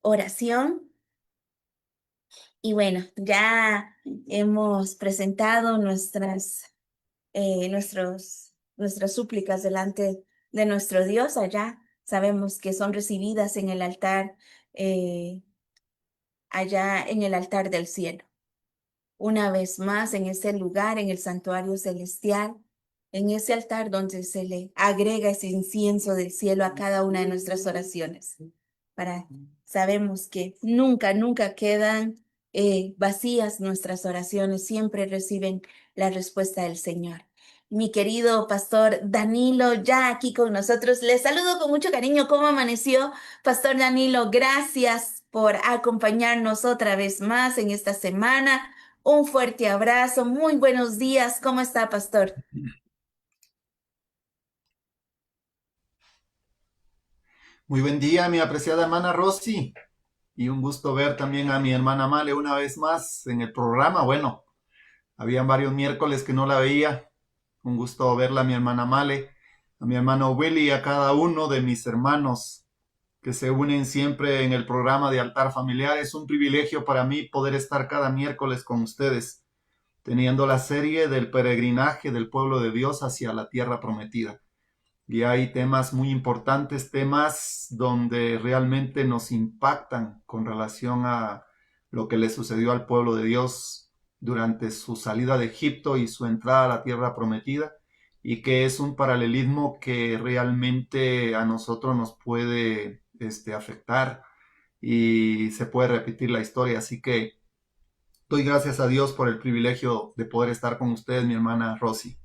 oración. Y bueno, ya hemos presentado nuestras súplicas delante de nuestro Dios allá. Sabemos que son recibidas en el altar, eh, allá en el altar del cielo. Una vez más, en ese lugar, en el santuario celestial, en ese altar donde se le agrega ese incienso del cielo a cada una de nuestras oraciones. Sabemos que nunca quedan vacías nuestras oraciones, siempre reciben la respuesta del Señor. Mi querido pastor Danilo, ya aquí con nosotros, les saludo con mucho cariño. ¿Cómo amaneció, pastor Danilo? Gracias por acompañarnos otra vez más en esta semana. Un fuerte abrazo, muy buenos días. ¿Cómo está, pastor? Muy buen día, mi apreciada hermana Rosy. Y un gusto ver también a mi hermana Male una vez más en el programa. Bueno, habían varios miércoles que no la veía. Un gusto verla a mi hermana Male, a mi hermano Willy y a cada uno de mis hermanos que se unen siempre en el programa de Altar Familiar. Es un privilegio para mí poder estar cada miércoles con ustedes, teniendo la serie del peregrinaje del pueblo de Dios hacia la tierra prometida. Y hay temas muy importantes, temas donde realmente nos impactan con relación a lo que le sucedió al pueblo de Dios durante su salida de Egipto y su entrada a la tierra prometida, y que es un paralelismo que realmente a nosotros nos puede afectar y se puede repetir la historia. Así que doy gracias a Dios por el privilegio de poder estar con ustedes, mi hermana Rosy.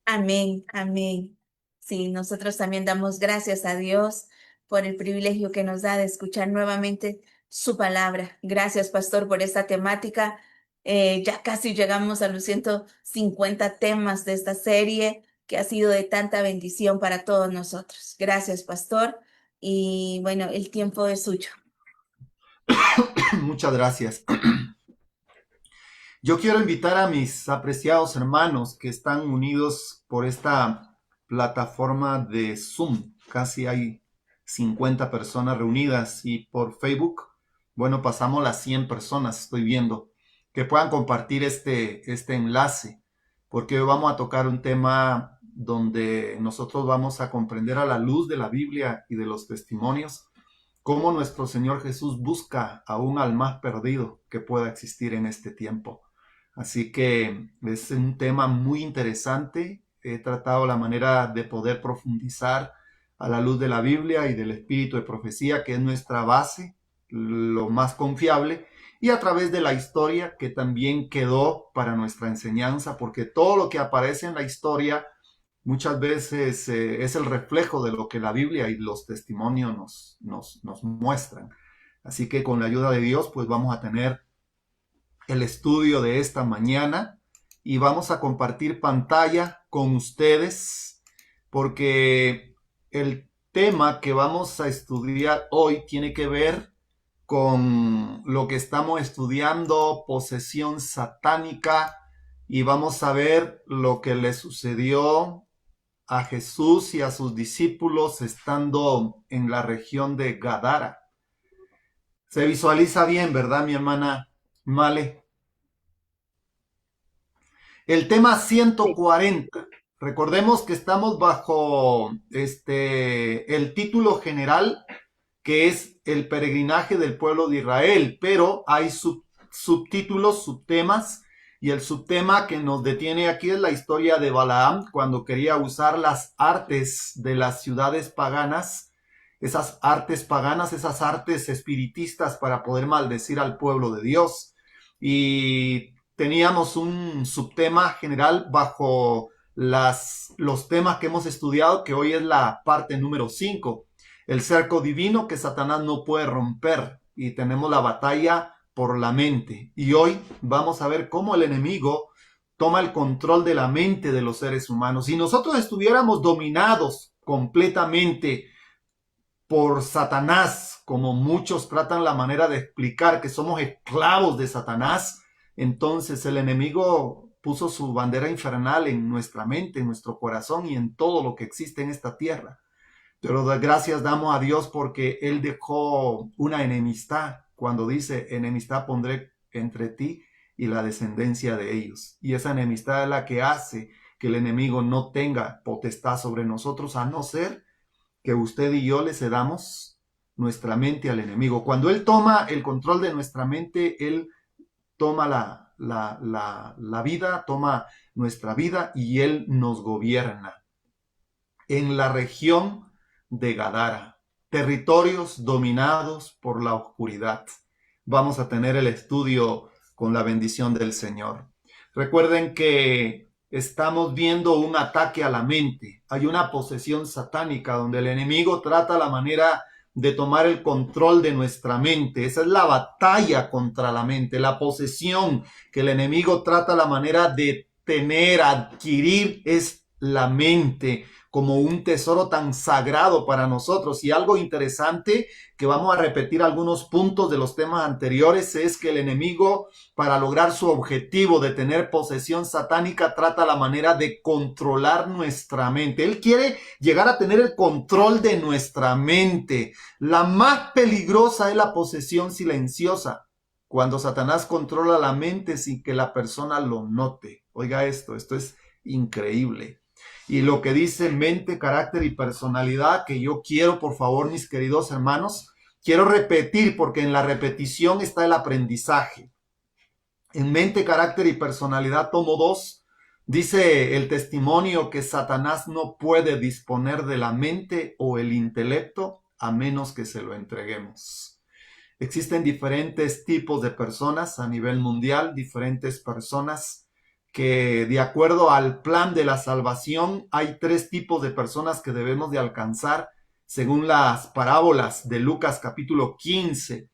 Amén, amén. Sí, nosotros también damos gracias a Dios por el privilegio que nos da de escuchar nuevamente su palabra. Gracias, pastor, por esta temática. Ya casi llegamos a los 150 temas de esta serie que ha sido de tanta bendición para todos nosotros. Gracias, pastor. Y bueno, el tiempo es suyo. Muchas gracias. Yo quiero invitar a mis apreciados hermanos que están unidos por esta plataforma de Zoom. Casi hay 50 personas reunidas y por Facebook, bueno, pasamos las 100 personas, estoy viendo, que puedan compartir este enlace, porque hoy vamos a tocar un tema donde nosotros vamos a comprender a la luz de la Biblia y de los testimonios cómo nuestro Señor Jesús busca aún al más perdido que pueda existir en este tiempo. Así que es un tema muy interesante. He tratado la manera de poder profundizar a la luz de la Biblia y del espíritu de profecía, que es nuestra base, lo más confiable, y a través de la historia que también quedó para nuestra enseñanza, porque todo lo que aparece en la historia muchas veces es el reflejo de lo que la Biblia y los testimonios nos muestran. Así que con la ayuda de Dios, pues vamos a tener el estudio de esta mañana y vamos a compartir pantalla con ustedes porque el tema que vamos a estudiar hoy tiene que ver con lo que estamos estudiando, posesión satánica, y vamos a ver lo que le sucedió a Jesús y a sus discípulos estando en la región de Gadara. Se visualiza bien, ¿verdad, mi hermana Male? El tema Sí. 140. Recordemos que estamos bajo el título general, que es el peregrinaje del pueblo de Israel, pero hay subtítulos, subtemas, y el subtema que nos detiene aquí es la historia de Balaam cuando quería usar las artes de las ciudades paganas, esas artes espiritistas para poder maldecir al pueblo de Dios. Y teníamos un subtema general bajo los temas que hemos estudiado, que hoy es la parte número 5, el cerco divino que Satanás no puede romper, y tenemos la batalla por la mente. Y hoy vamos a ver cómo el enemigo toma el control de la mente de los seres humanos. Si nosotros estuviéramos dominados completamente por Satanás, como muchos tratan la manera de explicar que somos esclavos de Satanás, entonces el enemigo puso su bandera infernal en nuestra mente, en nuestro corazón y en todo lo que existe en esta tierra. Pero gracias damos a Dios porque Él dejó una enemistad. Cuando dice, enemistad pondré entre ti y la descendencia de ellos. Y esa enemistad es la que hace que el enemigo no tenga potestad sobre nosotros, a no ser que usted y yo le cedamos nuestra mente al enemigo. Cuando Él toma el control de nuestra mente, Él toma la vida, toma nuestra vida y Él nos gobierna. En la región de Gadara, territorios dominados por la oscuridad. Vamos a tener el estudio con la bendición del Señor. Recuerden que estamos viendo un ataque a la mente. Hay una posesión satánica donde el enemigo trata la manera de tomar el control de nuestra mente. Esa es la batalla contra la mente, la posesión que el enemigo trata la manera de tener, adquirir, es la mente como un tesoro tan sagrado para nosotros. Y algo interesante, que vamos a repetir algunos puntos de los temas anteriores, es que el enemigo, para lograr su objetivo de tener posesión satánica, trata la manera de controlar nuestra mente. Él quiere llegar a tener el control de nuestra mente. La más peligrosa es la posesión silenciosa, cuando Satanás controla la mente sin que la persona lo note. Oiga esto es increíble. Y lo que dice mente, carácter y personalidad, que yo quiero, por favor, mis queridos hermanos, quiero repetir, porque en la repetición está el aprendizaje. En mente, carácter y personalidad, tomo 2, dice el testimonio que Satanás no puede disponer de la mente o el intelecto a menos que se lo entreguemos. Existen diferentes tipos de personas a nivel mundial, diferentes personas que de acuerdo al plan de la salvación hay 3 tipos de personas que debemos de alcanzar según las parábolas de Lucas capítulo 15.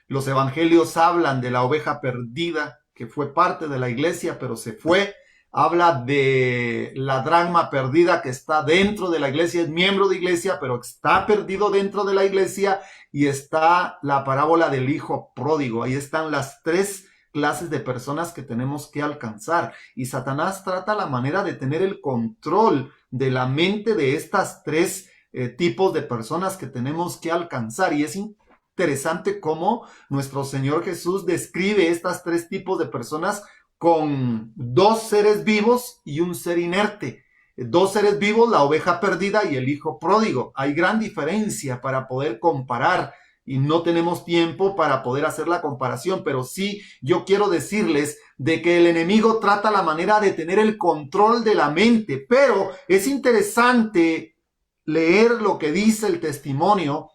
Los evangelios hablan de la oveja perdida que fue parte de la iglesia pero se fue. Habla de la dracma perdida que está dentro de la iglesia, es miembro de iglesia pero está perdido dentro de la iglesia, y está la parábola del hijo pródigo. Ahí están las 3 clases de personas que tenemos que alcanzar. Y Satanás trata la manera de tener el control de la mente de estas 3 tipos de personas que tenemos que alcanzar. Y es interesante cómo nuestro Señor Jesús describe estas 3 tipos de personas con 2 seres vivos y un ser inerte. 2 seres vivos, la oveja perdida y el hijo pródigo. Hay gran diferencia para poder comparar y no tenemos tiempo para poder hacer la comparación, pero sí yo quiero decirles de que el enemigo trata la manera de tener el control de la mente, pero es interesante leer lo que dice el testimonio.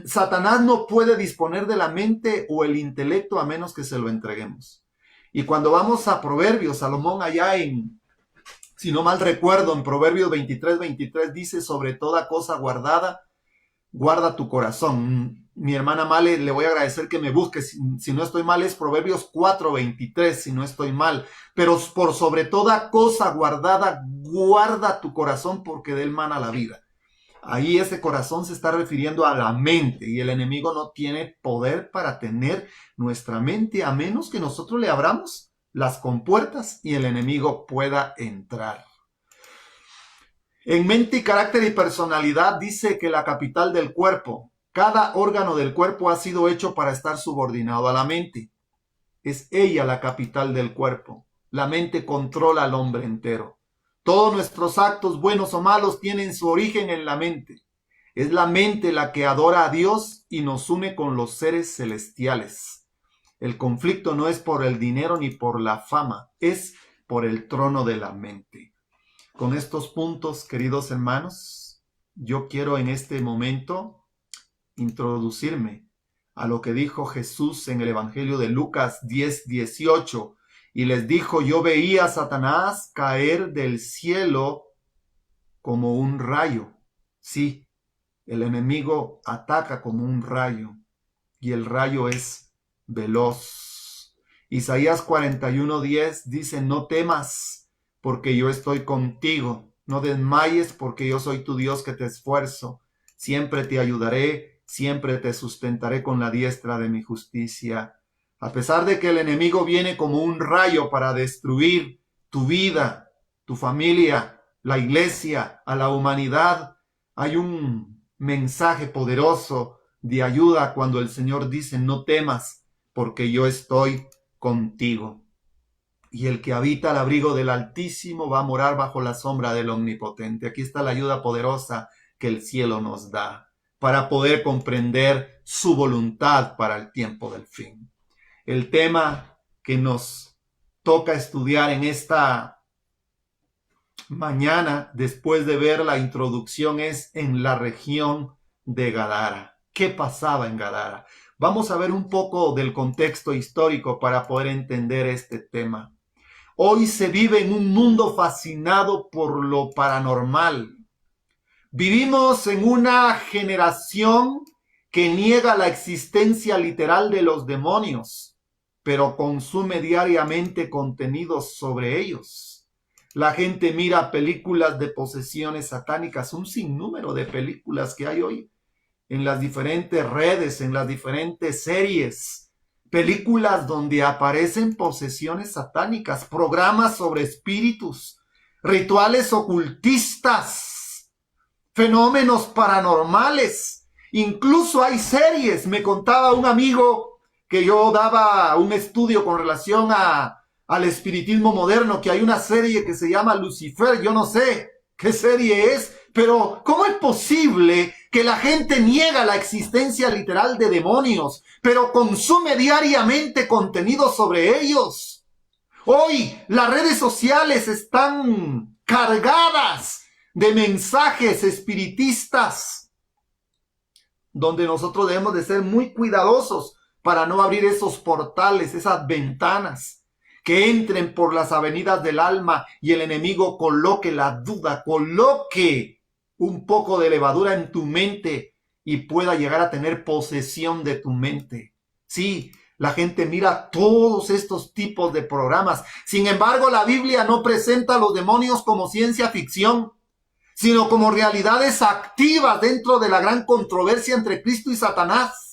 Satanás no puede disponer de la mente o el intelecto a menos que se lo entreguemos. Y cuando vamos a Proverbios, Salomón allá si no mal recuerdo, en Proverbios 23 dice, sobre toda cosa guardada, guarda tu corazón. Mi hermana Male, le voy a agradecer que me busque. Si no estoy mal, es Proverbios 4:23, si no estoy mal. Pero por sobre toda cosa guardada, guarda tu corazón, porque de él mana la vida. Ahí ese corazón se está refiriendo a la mente, y el enemigo no tiene poder para tener nuestra mente a menos que nosotros le abramos las compuertas y el enemigo pueda entrar. En mente, carácter y personalidad dice que la capital del cuerpo, cada órgano del cuerpo ha sido hecho para estar subordinado a la mente. Es ella la capital del cuerpo. La mente controla al hombre entero. Todos nuestros actos, buenos o malos, tienen su origen en la mente. Es la mente la que adora a Dios y nos une con los seres celestiales. El conflicto no es por el dinero ni por la fama, es por el trono de la mente. Con estos puntos, queridos hermanos, yo quiero en este momento introducirme a lo que dijo Jesús en el Evangelio de Lucas 10:18. Y les dijo, yo veía a Satanás caer del cielo como un rayo. Sí, el enemigo ataca como un rayo, y el rayo es veloz. Isaías 41:10 dice, no temas, porque yo estoy contigo. No desmayes, porque yo soy tu Dios que te esfuerzo. Siempre te ayudaré, siempre te sustentaré con la diestra de mi justicia. A pesar de que el enemigo viene como un rayo para destruir tu vida, tu familia, la iglesia, a la humanidad, Hay un mensaje poderoso de ayuda cuando el Señor dice, no temas, porque yo estoy contigo. Y el que habita al abrigo del Altísimo va a morar bajo la sombra del Omnipotente. Aquí está la ayuda poderosa que el cielo nos da para poder comprender su voluntad para el tiempo del fin. El tema que nos toca estudiar en esta mañana, después de ver la introducción, es en la región de Gadara. ¿Qué pasaba en Gadara? Vamos a ver un poco del contexto histórico para poder entender este tema. Hoy se vive en un mundo fascinado por lo paranormal. Vivimos en una generación que niega la existencia literal de los demonios, pero consume diariamente contenidos sobre ellos. La gente mira películas de posesiones satánicas, un sinnúmero de películas que hay hoy en las diferentes redes, en las diferentes series. Películas donde aparecen posesiones satánicas, programas sobre espíritus, rituales ocultistas, fenómenos paranormales. Incluso hay series. Me contaba un amigo que yo daba un estudio con relación al espiritismo moderno, que hay una serie que se llama Lucifer. Yo no sé qué serie es, pero ¿cómo es posible que la gente niega la existencia literal de demonios, pero consume diariamente contenido sobre ellos? Hoy las redes sociales están cargadas de mensajes espiritistas, donde nosotros debemos de ser muy cuidadosos para no abrir esos portales, esas ventanas que entren por las avenidas del alma y el enemigo coloque la duda, coloque un poco de levadura en tu mente y pueda llegar a tener posesión de tu mente. Sí, la gente mira todos estos tipos de programas. Sin embargo, la Biblia no presenta a los demonios como ciencia ficción, sino como realidades activas dentro de la gran controversia entre Cristo y Satanás.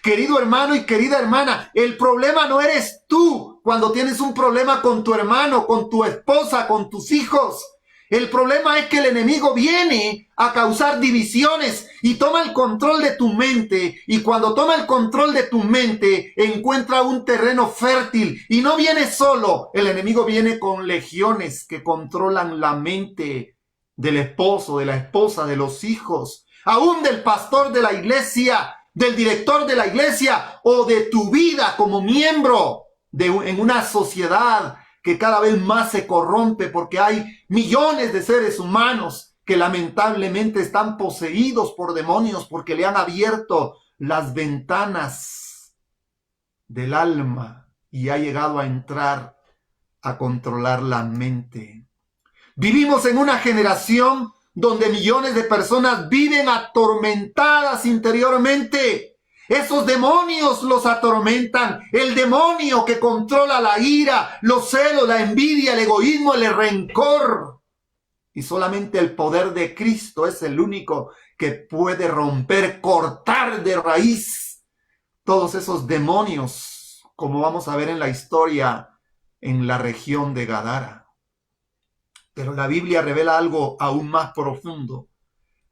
Querido hermano y querida hermana, el problema no eres tú cuando tienes un problema con tu hermano, con tu esposa, con tus hijos. El problema es que el enemigo viene a causar divisiones y toma el control de tu mente. Y cuando toma el control de tu mente, encuentra un terreno fértil. Y no viene solo, el enemigo viene con legiones que controlan la mente del esposo, de la esposa, de los hijos, aún del pastor de la iglesia, del director de la iglesia o de tu vida como miembro en una sociedad que cada vez más se corrompe porque hay millones de seres humanos que lamentablemente están poseídos por demonios porque le han abierto las ventanas del alma y ha llegado a entrar a controlar la mente. Vivimos en una generación donde millones de personas viven atormentadas interiormente. Esos demonios los atormentan. El demonio que controla la ira, los celos, la envidia, el egoísmo, el rencor. Y solamente el poder de Cristo es el único que puede romper, cortar de raíz todos esos demonios, como vamos a ver en la historia en la región de Gadara. Pero la Biblia revela algo aún más profundo.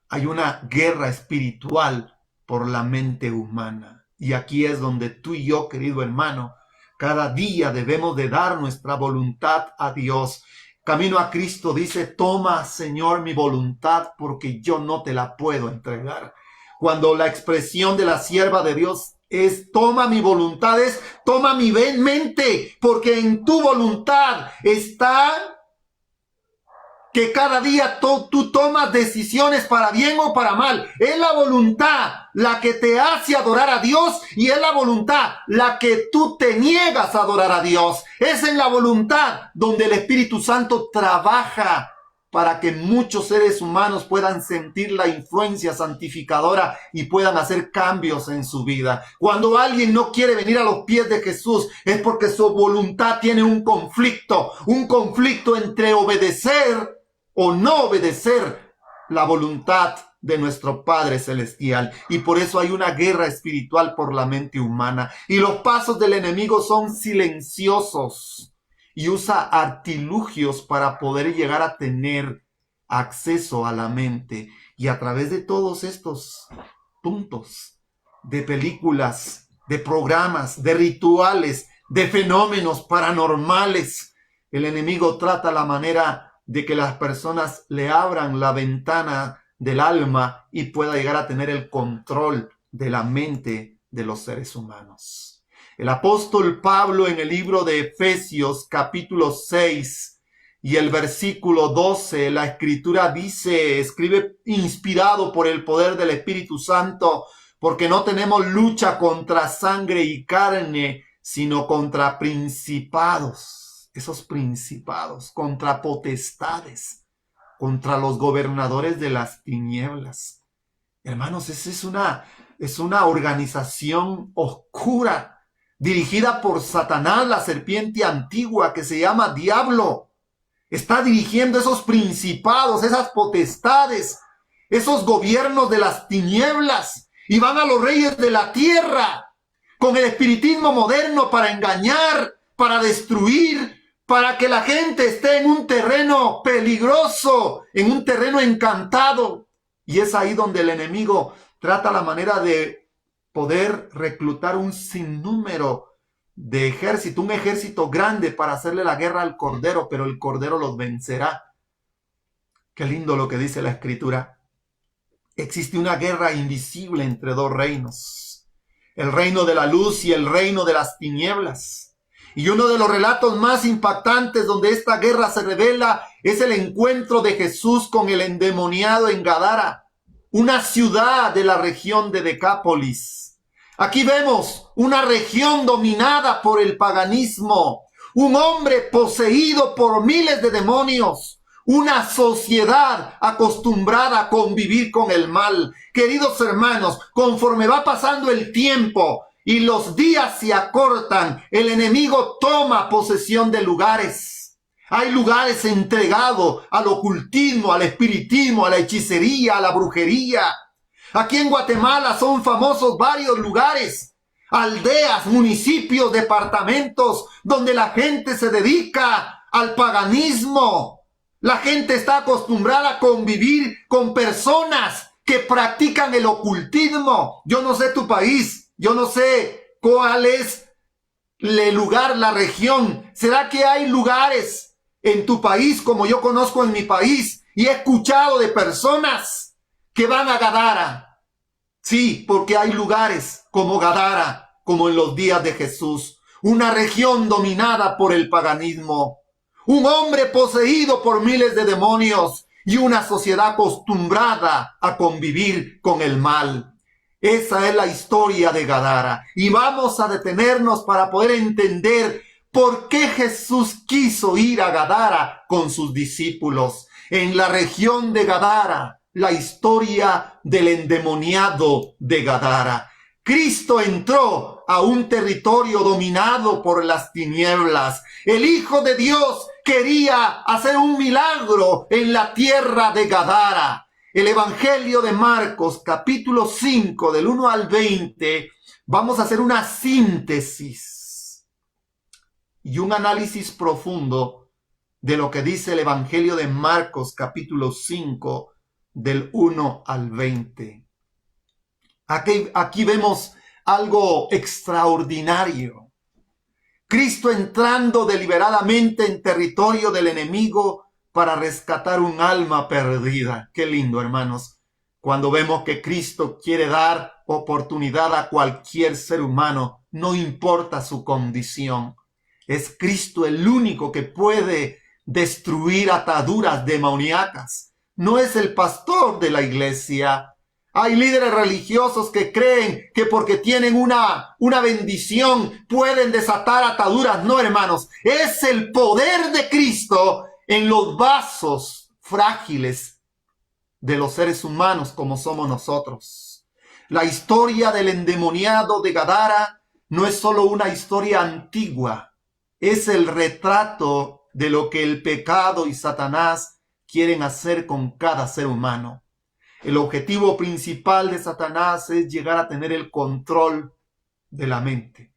Hay una guerra espiritual por la mente humana. Y aquí es donde tú y yo, querido hermano, cada día debemos de dar nuestra voluntad a Dios. Camino a Cristo dice, toma, Señor, mi voluntad, porque yo no te la puedo entregar. Cuando la expresión de la sierva de Dios es, toma mi voluntad, es, toma mi mente, porque en tu voluntad está que cada día tú tomas decisiones para bien o para mal. Es la voluntad la que te hace adorar a Dios y es la voluntad la que tú te niegas a adorar a Dios. Es en la voluntad donde el Espíritu Santo trabaja para que muchos seres humanos puedan sentir la influencia santificadora y puedan hacer cambios en su vida. Cuando alguien no quiere venir a los pies de Jesús es porque su voluntad tiene un conflicto entre obedecer o no obedecer la voluntad de nuestro Padre Celestial. Y por eso hay una guerra espiritual por la mente humana. Y los pasos del enemigo son silenciosos y usa artilugios para poder llegar a tener acceso a la mente. Y a través de todos estos puntos, de películas, de programas, de rituales, de fenómenos paranormales, el enemigo trata la manera de que las personas le abran la ventana del alma y pueda llegar a tener el control de la mente de los seres humanos. El apóstol Pablo en el libro de Efesios capítulo 6 y el versículo 12, la escritura dice, escribe inspirado por el poder del Espíritu Santo, porque no tenemos lucha contra sangre y carne, sino contra principados, esos principados, contra potestades, contra los gobernadores de las tinieblas. Hermanos, esa es una organización oscura, dirigida por Satanás, la serpiente antigua, que se llama Diablo. Está dirigiendo esos principados, esas potestades, esos gobiernos de las tinieblas, y van a los reyes de la tierra con el espiritismo moderno para engañar, para destruir, para que la gente esté en un terreno peligroso, en un terreno encantado. Y es ahí donde el enemigo trata la manera de poder reclutar un sinnúmero de ejército, un ejército grande para hacerle la guerra al Cordero, pero el Cordero los vencerá. Qué lindo lo que dice la Escritura. Existe una guerra invisible entre dos reinos, el reino de la luz y el reino de las tinieblas. Y uno de los relatos más impactantes donde esta guerra se revela es el encuentro de Jesús con el endemoniado en Gadara, una ciudad de la región de Decápolis. Aquí vemos una región dominada por el paganismo, un hombre poseído por miles de demonios, una sociedad acostumbrada a convivir con el mal. Queridos hermanos, conforme va pasando el tiempo y los días se acortan, el enemigo toma posesión de lugares. Hay lugares entregados al ocultismo, al espiritismo, a la hechicería, a la brujería. Aquí en Guatemala son famosos varios lugares, aldeas, municipios, departamentos, donde la gente se dedica al paganismo. La gente está acostumbrada a convivir con personas que practican el ocultismo. Yo no sé tu país, yo no sé cuál es el lugar, la región. ¿Será que hay lugares en tu país como yo conozco en mi país? Y he escuchado de personas que van a Gadara. Sí, porque hay lugares como Gadara, como en los días de Jesús. Una región dominada por el paganismo. Un hombre poseído por miles de demonios y una sociedad acostumbrada a convivir con el mal. Esa es la historia de Gadara. Y vamos a detenernos para poder entender por qué Jesús quiso ir a Gadara con sus discípulos. En la región de Gadara, la historia del endemoniado de Gadara. Cristo entró a un territorio dominado por las tinieblas. El Hijo de Dios quería hacer un milagro en la tierra de Gadara. El Evangelio de Marcos, capítulo 5, del 1 al 20, vamos a hacer una síntesis y un análisis profundo de lo que dice el Evangelio de Marcos, capítulo 5, del 1 al 20. Aquí vemos algo extraordinario. Cristo entrando deliberadamente en territorio del enemigo para rescatar un alma perdida. Qué lindo, hermanos, cuando vemos que Cristo quiere dar oportunidad a cualquier ser humano, no importa su condición. Es Cristo el único que puede destruir ataduras demoníacas. No es el pastor de la iglesia. Hay líderes religiosos que creen que porque tienen una bendición pueden desatar ataduras. No, hermanos, es el poder de Cristo en los vasos frágiles de los seres humanos como somos nosotros. La historia del endemoniado de Gadara no es solo una historia antigua, es el retrato de lo que el pecado y Satanás quieren hacer con cada ser humano. El objetivo principal de Satanás es llegar a tener el control de la mente.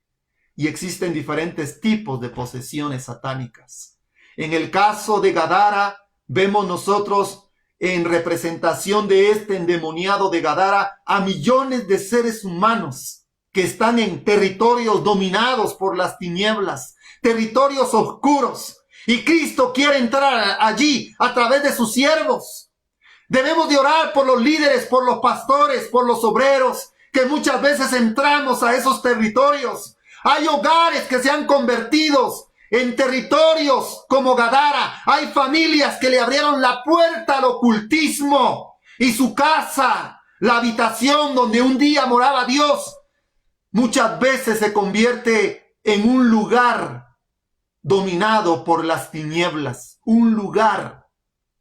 Y existen diferentes tipos de posesiones satánicas. En el caso de Gadara, vemos nosotros en representación de este endemoniado de Gadara a millones de seres humanos que están en territorios dominados por las tinieblas, territorios oscuros. Y Cristo quiere entrar allí a través de sus siervos. Debemos de orar por los líderes, por los pastores, por los obreros, que muchas veces entramos a esos territorios. Hay hogares que se han convertido en territorios como Gadara. Hay familias que le abrieron la puerta al ocultismo y su casa, la habitación donde un día moraba Dios, muchas veces se convierte en un lugar dominado por las tinieblas, un lugar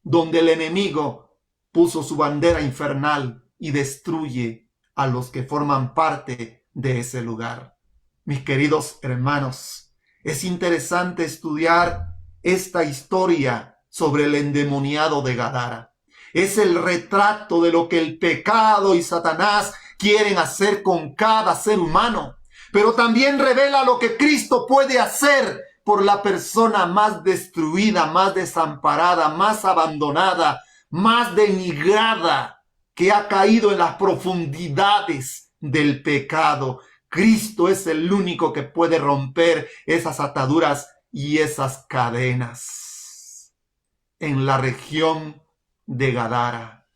donde el enemigo puso su bandera infernal y destruye a los que forman parte de ese lugar. Mis queridos hermanos, es interesante estudiar esta historia sobre el endemoniado de Gadara. Es el retrato de lo que el pecado y Satanás quieren hacer con cada ser humano, pero también revela lo que Cristo puede hacer por la persona más destruida, más desamparada, más abandonada, más denigrada, que ha caído en las profundidades del pecado. Cristo es el único que puede romper esas ataduras y esas cadenas. En la región de Gadara,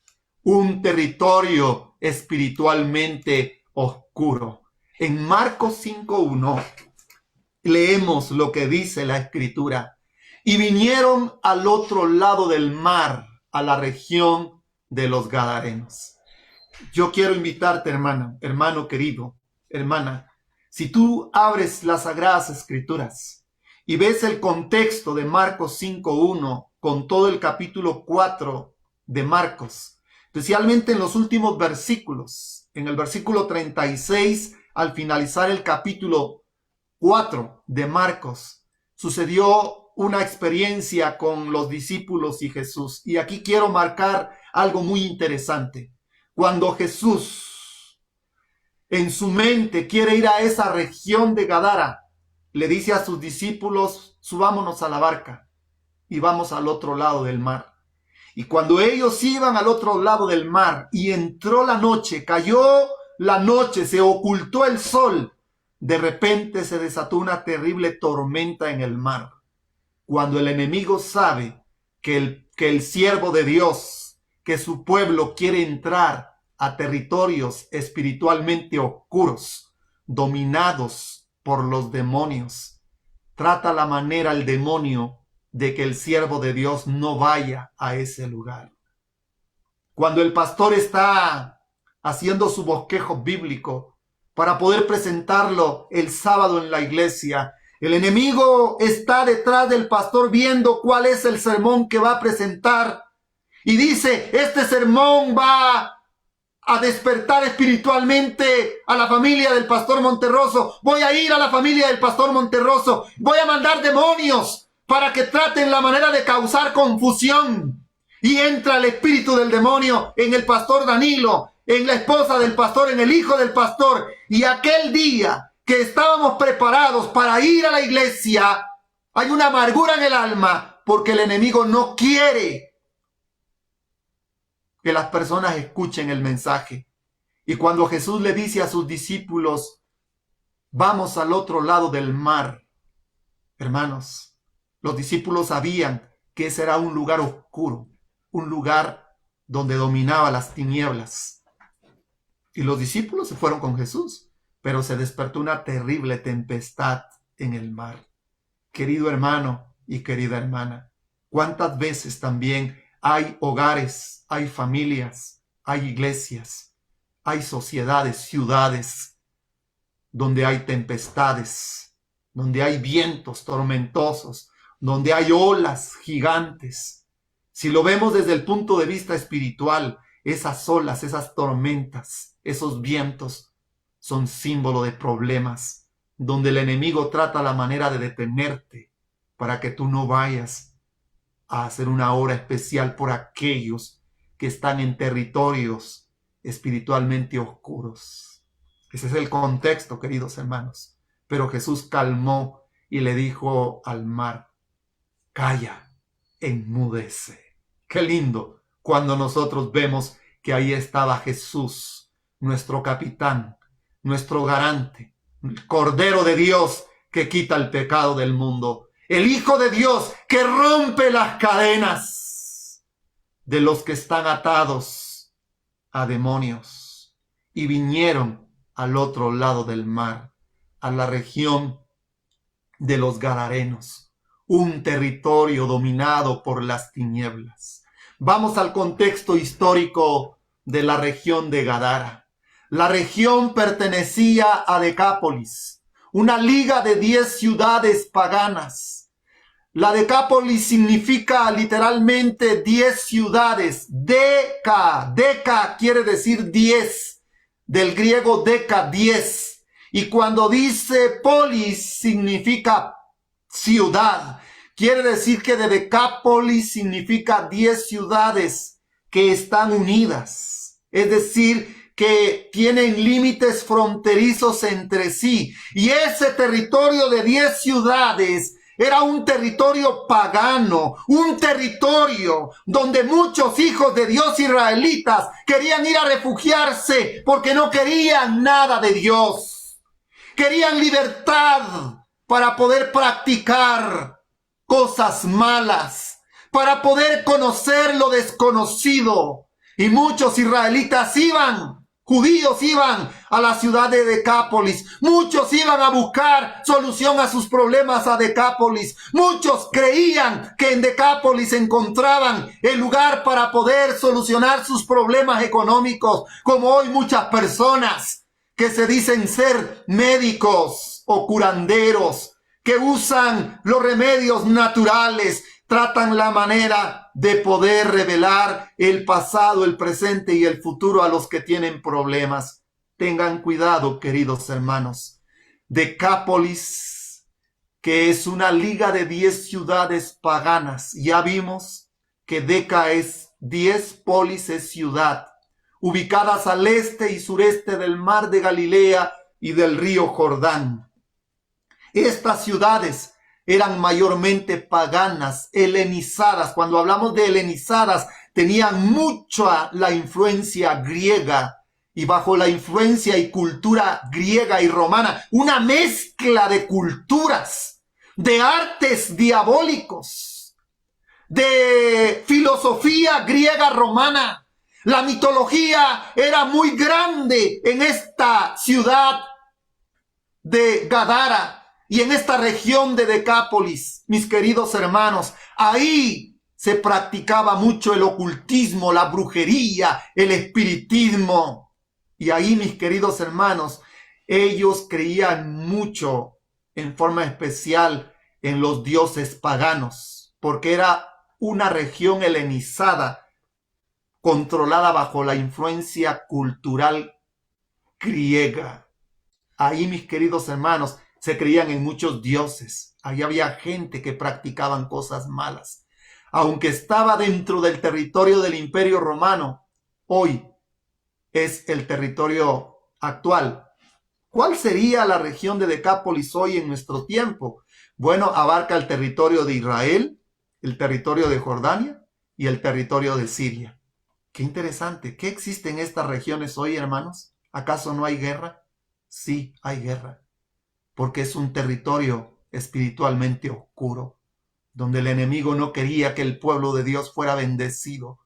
un territorio espiritualmente oscuro. En Marcos 5:1 leemos lo que dice la Escritura. Y vinieron al otro lado del mar, a la región de los Gadarenos. Yo quiero invitarte, hermana, hermano querido, hermana, si tú abres las Sagradas Escrituras y ves el contexto de Marcos 5:1 con todo el capítulo 4 de Marcos, especialmente en los últimos versículos, en el versículo 36, al finalizar el capítulo 4 de Marcos, sucedió una experiencia con los discípulos y Jesús. Y aquí quiero marcar algo muy interesante. Cuando Jesús en su mente quiere ir a esa región de Gadara, le dice a sus discípulos: subámonos a la barca y vamos al otro lado del mar. Y cuando ellos iban al otro lado del mar y entró la noche, cayó la noche, se ocultó el sol, de repente se desató una terrible tormenta en el mar. Cuando el enemigo sabe que el siervo de Dios, que su pueblo quiere entrar a territorios espiritualmente oscuros, dominados por los demonios, trata la manera el demonio de que el siervo de Dios no vaya a ese lugar. Cuando el pastor está haciendo su bosquejo bíblico para poder presentarlo el sábado en la iglesia, el enemigo está detrás del pastor viendo cuál es el sermón que va a presentar y dice: este sermón va a despertar espiritualmente a la familia del pastor Monterroso. Voy a ir a la familia del pastor Monterroso. Voy a mandar demonios para que traten la manera de causar confusión. Y entra el espíritu del demonio en el pastor Danilo, en la esposa del pastor, en el hijo del pastor. Y aquel día que estábamos preparados para ir a la iglesia, hay una amargura en el alma porque el enemigo no quiere que las personas escuchen el mensaje. Y cuando Jesús le dice a sus discípulos: vamos al otro lado del mar, hermanos, los discípulos sabían que ese era un lugar oscuro, un lugar donde dominaba las tinieblas. Y los discípulos se fueron con Jesús, pero se despertó una terrible tempestad en el mar. Querido hermano y querida hermana, ¿cuántas veces también hay hogares, hay familias, hay iglesias, hay sociedades, ciudades, donde hay tempestades, donde hay vientos tormentosos, donde hay olas gigantes? Si lo vemos desde el punto de vista espiritual, esas olas, esas tormentas, esos vientos son símbolo de problemas, donde el enemigo trata la manera de detenerte para que tú no vayas a hacer una obra especial por aquellos que están en territorios espiritualmente oscuros. Ese es el contexto, queridos hermanos. Pero Jesús calmó y le dijo al mar: calla, enmudece. Qué lindo cuando nosotros vemos que ahí estaba Jesús, nuestro capitán, nuestro garante, el Cordero de Dios que quita el pecado del mundo, el Hijo de Dios que rompe las cadenas de los que están atados a demonios y vinieron al otro lado del mar, a la región de los Gadarenos, un territorio dominado por las tinieblas. Vamos al contexto histórico de la región de Gadara. La región pertenecía a Decápolis, una liga de 10 ciudades paganas. La Decápolis significa literalmente 10 ciudades. Deca quiere decir 10, del griego deca, 10. Y cuando dice polis significa ciudad. Quiere decir que de Decápolis significa 10 ciudades que están unidas. Es decir, que tienen límites fronterizos entre sí. Y ese territorio de 10 ciudades era un territorio pagano, un territorio donde muchos hijos de Dios israelitas querían ir a refugiarse porque no querían nada de Dios. Querían libertad para poder practicar cosas malas, para poder conocer lo desconocido. Y muchos israelitas judíos iban a la ciudad de Decápolis. Muchos iban a buscar solución a sus problemas a Decápolis. Muchos creían que en Decápolis encontraban el lugar para poder solucionar sus problemas económicos, como hoy muchas personas que se dicen ser médicos o curanderos, que usan los remedios naturales, tratan la manera de poder revelar el pasado, el presente y el futuro a los que tienen problemas. Tengan cuidado, queridos hermanos. Decápolis, que es una liga de 10 ciudades paganas. Ya vimos que Deca es 10, polis es ciudad, ubicadas al este y sureste del mar de Galilea y del río Jordán. Estas ciudades eran mayormente paganas, helenizadas. Cuando hablamos de helenizadas, tenían mucha la influencia griega, y bajo la influencia y cultura griega y romana, una mezcla de culturas, de artes diabólicos, de filosofía griega romana. La mitología era muy grande en esta ciudad de Gadara y en esta región de Decápolis, mis queridos hermanos. Ahí se practicaba mucho el ocultismo, la brujería, el espiritismo. Y ahí, mis queridos hermanos, ellos creían mucho, en forma especial, en los dioses paganos, porque era una región helenizada, controlada bajo la influencia cultural griega. Ahí, mis queridos hermanos, se creían en muchos dioses. Ahí había gente que practicaban cosas malas. Aunque estaba dentro del territorio del Imperio Romano, hoy es el territorio actual. ¿Cuál sería la región de Decápolis hoy en nuestro tiempo? Bueno, abarca el territorio de Israel, el territorio de Jordania y el territorio de Siria. Qué interesante. ¿Qué existe en estas regiones hoy, hermanos? ¿Acaso no hay guerra? Sí, hay guerra. Porque es un territorio espiritualmente oscuro, donde el enemigo no quería que el pueblo de Dios fuera bendecido.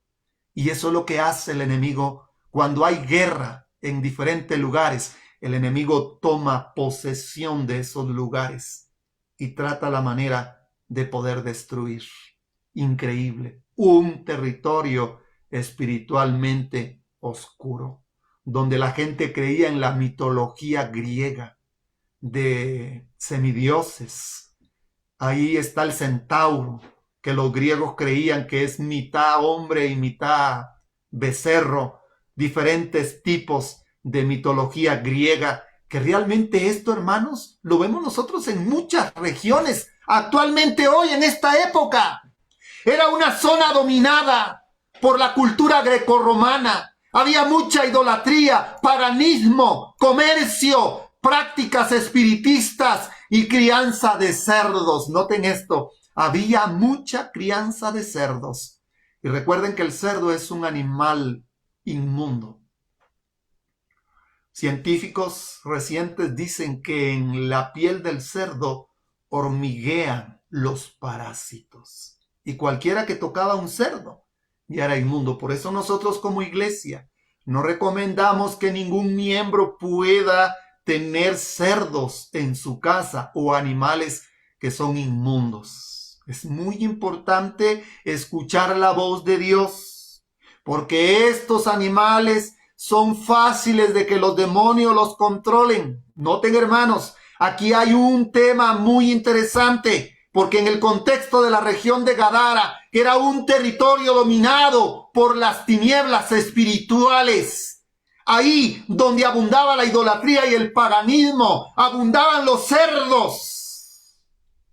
Y eso es lo que hace el enemigo cuando hay guerra en diferentes lugares. El enemigo toma posesión de esos lugares y trata la manera de poder destruir. Increíble. Un territorio espiritualmente oscuro, donde la gente creía en la mitología griega de semidioses. Ahí está el centauro, que los griegos creían que es mitad hombre y mitad becerro, diferentes tipos de mitología griega, que realmente esto, hermanos, lo vemos nosotros en muchas regiones, actualmente hoy, en esta época. Era una zona dominada por la cultura grecorromana. Había mucha idolatría, paganismo, comercio, prácticas espiritistas y crianza de cerdos. Noten esto, había mucha crianza de cerdos. Y recuerden que el cerdo es un animal inmundo. Científicos recientes dicen que en la piel del cerdo hormiguean los parásitos. Y cualquiera que tocaba un cerdo ya era inmundo. Por eso nosotros como iglesia no recomendamos que ningún miembro pueda tener cerdos en su casa o animales que son inmundos. Es muy importante escuchar la voz de Dios, porque estos animales son fáciles de que los demonios los controlen. Noten, hermanos, aquí hay un tema muy interesante, porque en el contexto de la región de Gadara, que era un territorio dominado por las tinieblas espirituales, ahí donde abundaba la idolatría y el paganismo, abundaban los cerdos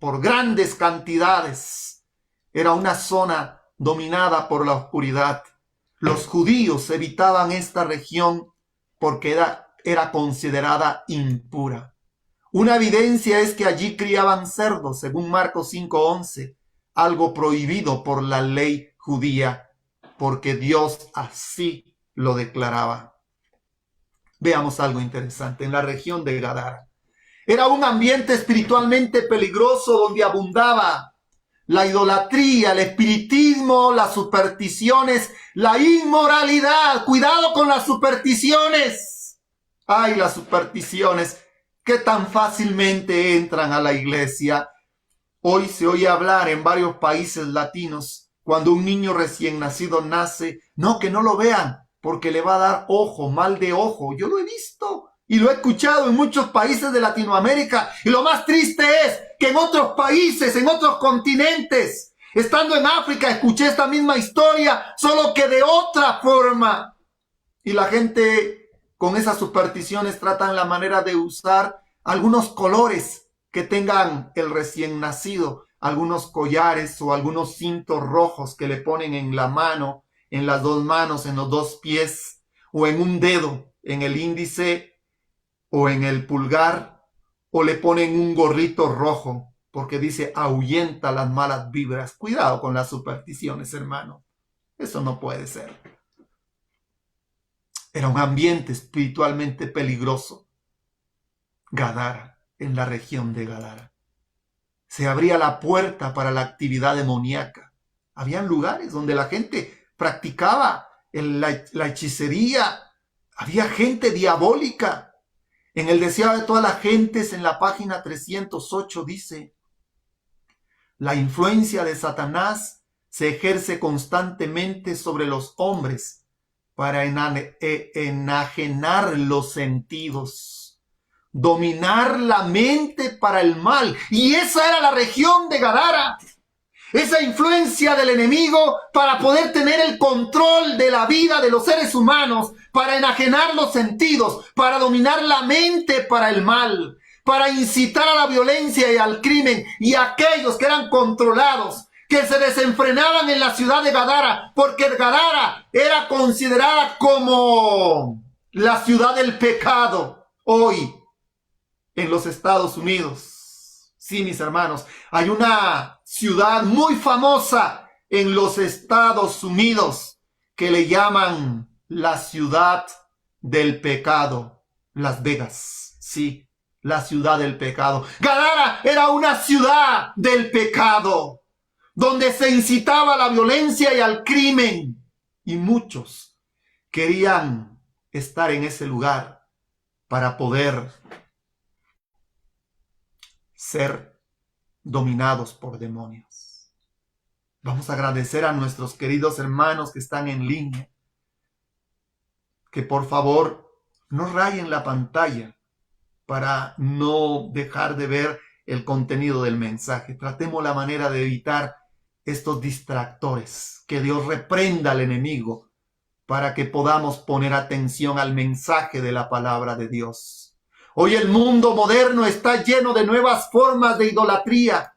por grandes cantidades. Era una zona dominada por la oscuridad. Los judíos evitaban esta región porque era considerada impura. Una evidencia es que allí criaban cerdos, según Marcos 5:11, algo prohibido por la ley judía, porque Dios así lo declaraba. Veamos algo interesante. En la región de Gadara era un ambiente espiritualmente peligroso donde abundaba la idolatría, el espiritismo, las supersticiones, la inmoralidad. Cuidado con las supersticiones. Ay, las supersticiones que tan fácilmente entran a la iglesia. Hoy se oye hablar en varios países latinos, cuando un niño recién nacido nace, no, que no lo vean, porque le va a dar ojo, mal de ojo. Yo lo he visto y lo he escuchado en muchos países de Latinoamérica. Y lo más triste es que en otros países, en otros continentes, estando en África, escuché esta misma historia, solo que de otra forma. Y la gente con esas supersticiones tratan la manera de usar algunos colores que tengan el recién nacido, algunos collares o algunos cintos rojos que le ponen en la mano, en las dos manos, en los dos pies o en un dedo, en el índice o en el pulgar, o le ponen un gorrito rojo porque dice ahuyenta las malas vibras. Cuidado con las supersticiones, hermano. Eso no puede ser. Era un ambiente espiritualmente peligroso. Gadara, en la región de Gadara. Se abría la puerta para la actividad demoníaca. Habían lugares donde la gente practicaba la hechicería. Había gente diabólica. En el deseado de todas las gentes, en la página 308 dice: la influencia de Satanás se ejerce constantemente sobre los hombres para enajenar los sentidos, dominar la mente para el mal. Y esa era la región de Gadara. Esa influencia del enemigo para poder tener el control de la vida de los seres humanos, para enajenar los sentidos, para dominar la mente para el mal, para incitar a la violencia y al crimen, y aquellos que eran controlados, que se desenfrenaban en la ciudad de Gadara, porque Gadara era considerada como la ciudad del pecado hoy en los Estados Unidos. Sí, mis hermanos, hay una ciudad muy famosa en los Estados Unidos que le llaman la ciudad del pecado, Las Vegas. Sí, la ciudad del pecado. Gadara era una ciudad del pecado, donde se incitaba a la violencia y al crimen. Y muchos querían estar en ese lugar para poder ser dominados por demonios. Vamos a agradecer a nuestros queridos hermanos que están en línea, que por favor no rayen la pantalla para no dejar de ver el contenido del mensaje. Tratemos la manera de evitar estos distractores. Que Dios reprenda al enemigo para que podamos poner atención al mensaje de la palabra de Dios. Hoy el mundo moderno está lleno de nuevas formas de idolatría,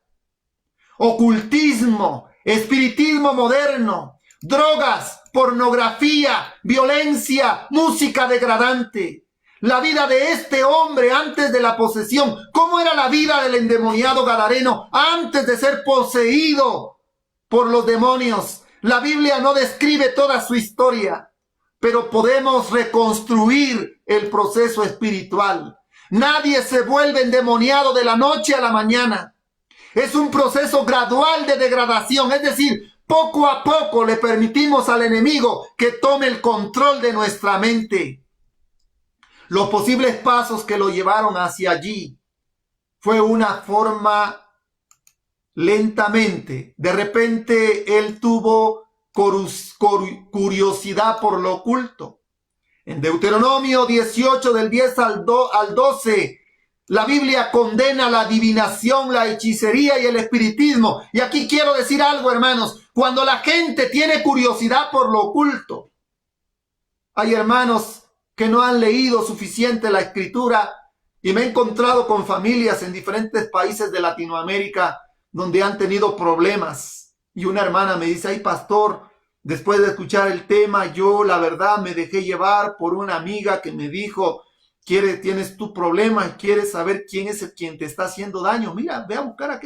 ocultismo, espiritismo moderno, drogas, pornografía, violencia, música degradante. La vida de este hombre antes de la posesión. ¿Cómo era la vida del endemoniado gadareno antes de ser poseído por los demonios? La Biblia no describe toda su historia, pero podemos reconstruir el proceso espiritual. Nadie se vuelve endemoniado de la noche a la mañana. Es un proceso gradual de degradación, es decir, poco a poco le permitimos al enemigo que tome el control de nuestra mente. Los posibles pasos que lo llevaron hacia allí fue una forma lentamente. De repente él tuvo curiosidad por lo oculto. En Deuteronomio 18 del 10 al 12, la Biblia condena la adivinación, la hechicería y el espiritismo. Y aquí quiero decir algo, hermanos. Cuando la gente tiene curiosidad por lo oculto, hay hermanos que no han leído suficiente la Escritura, y me he encontrado con familias en diferentes países de Latinoamérica donde han tenido problemas. Y una hermana me dice: ay, pastor, después de escuchar el tema, yo la verdad me dejé llevar por una amiga que me dijo: tienes tu problema y quieres saber quién es quien te está haciendo daño. Mira, ve a buscar a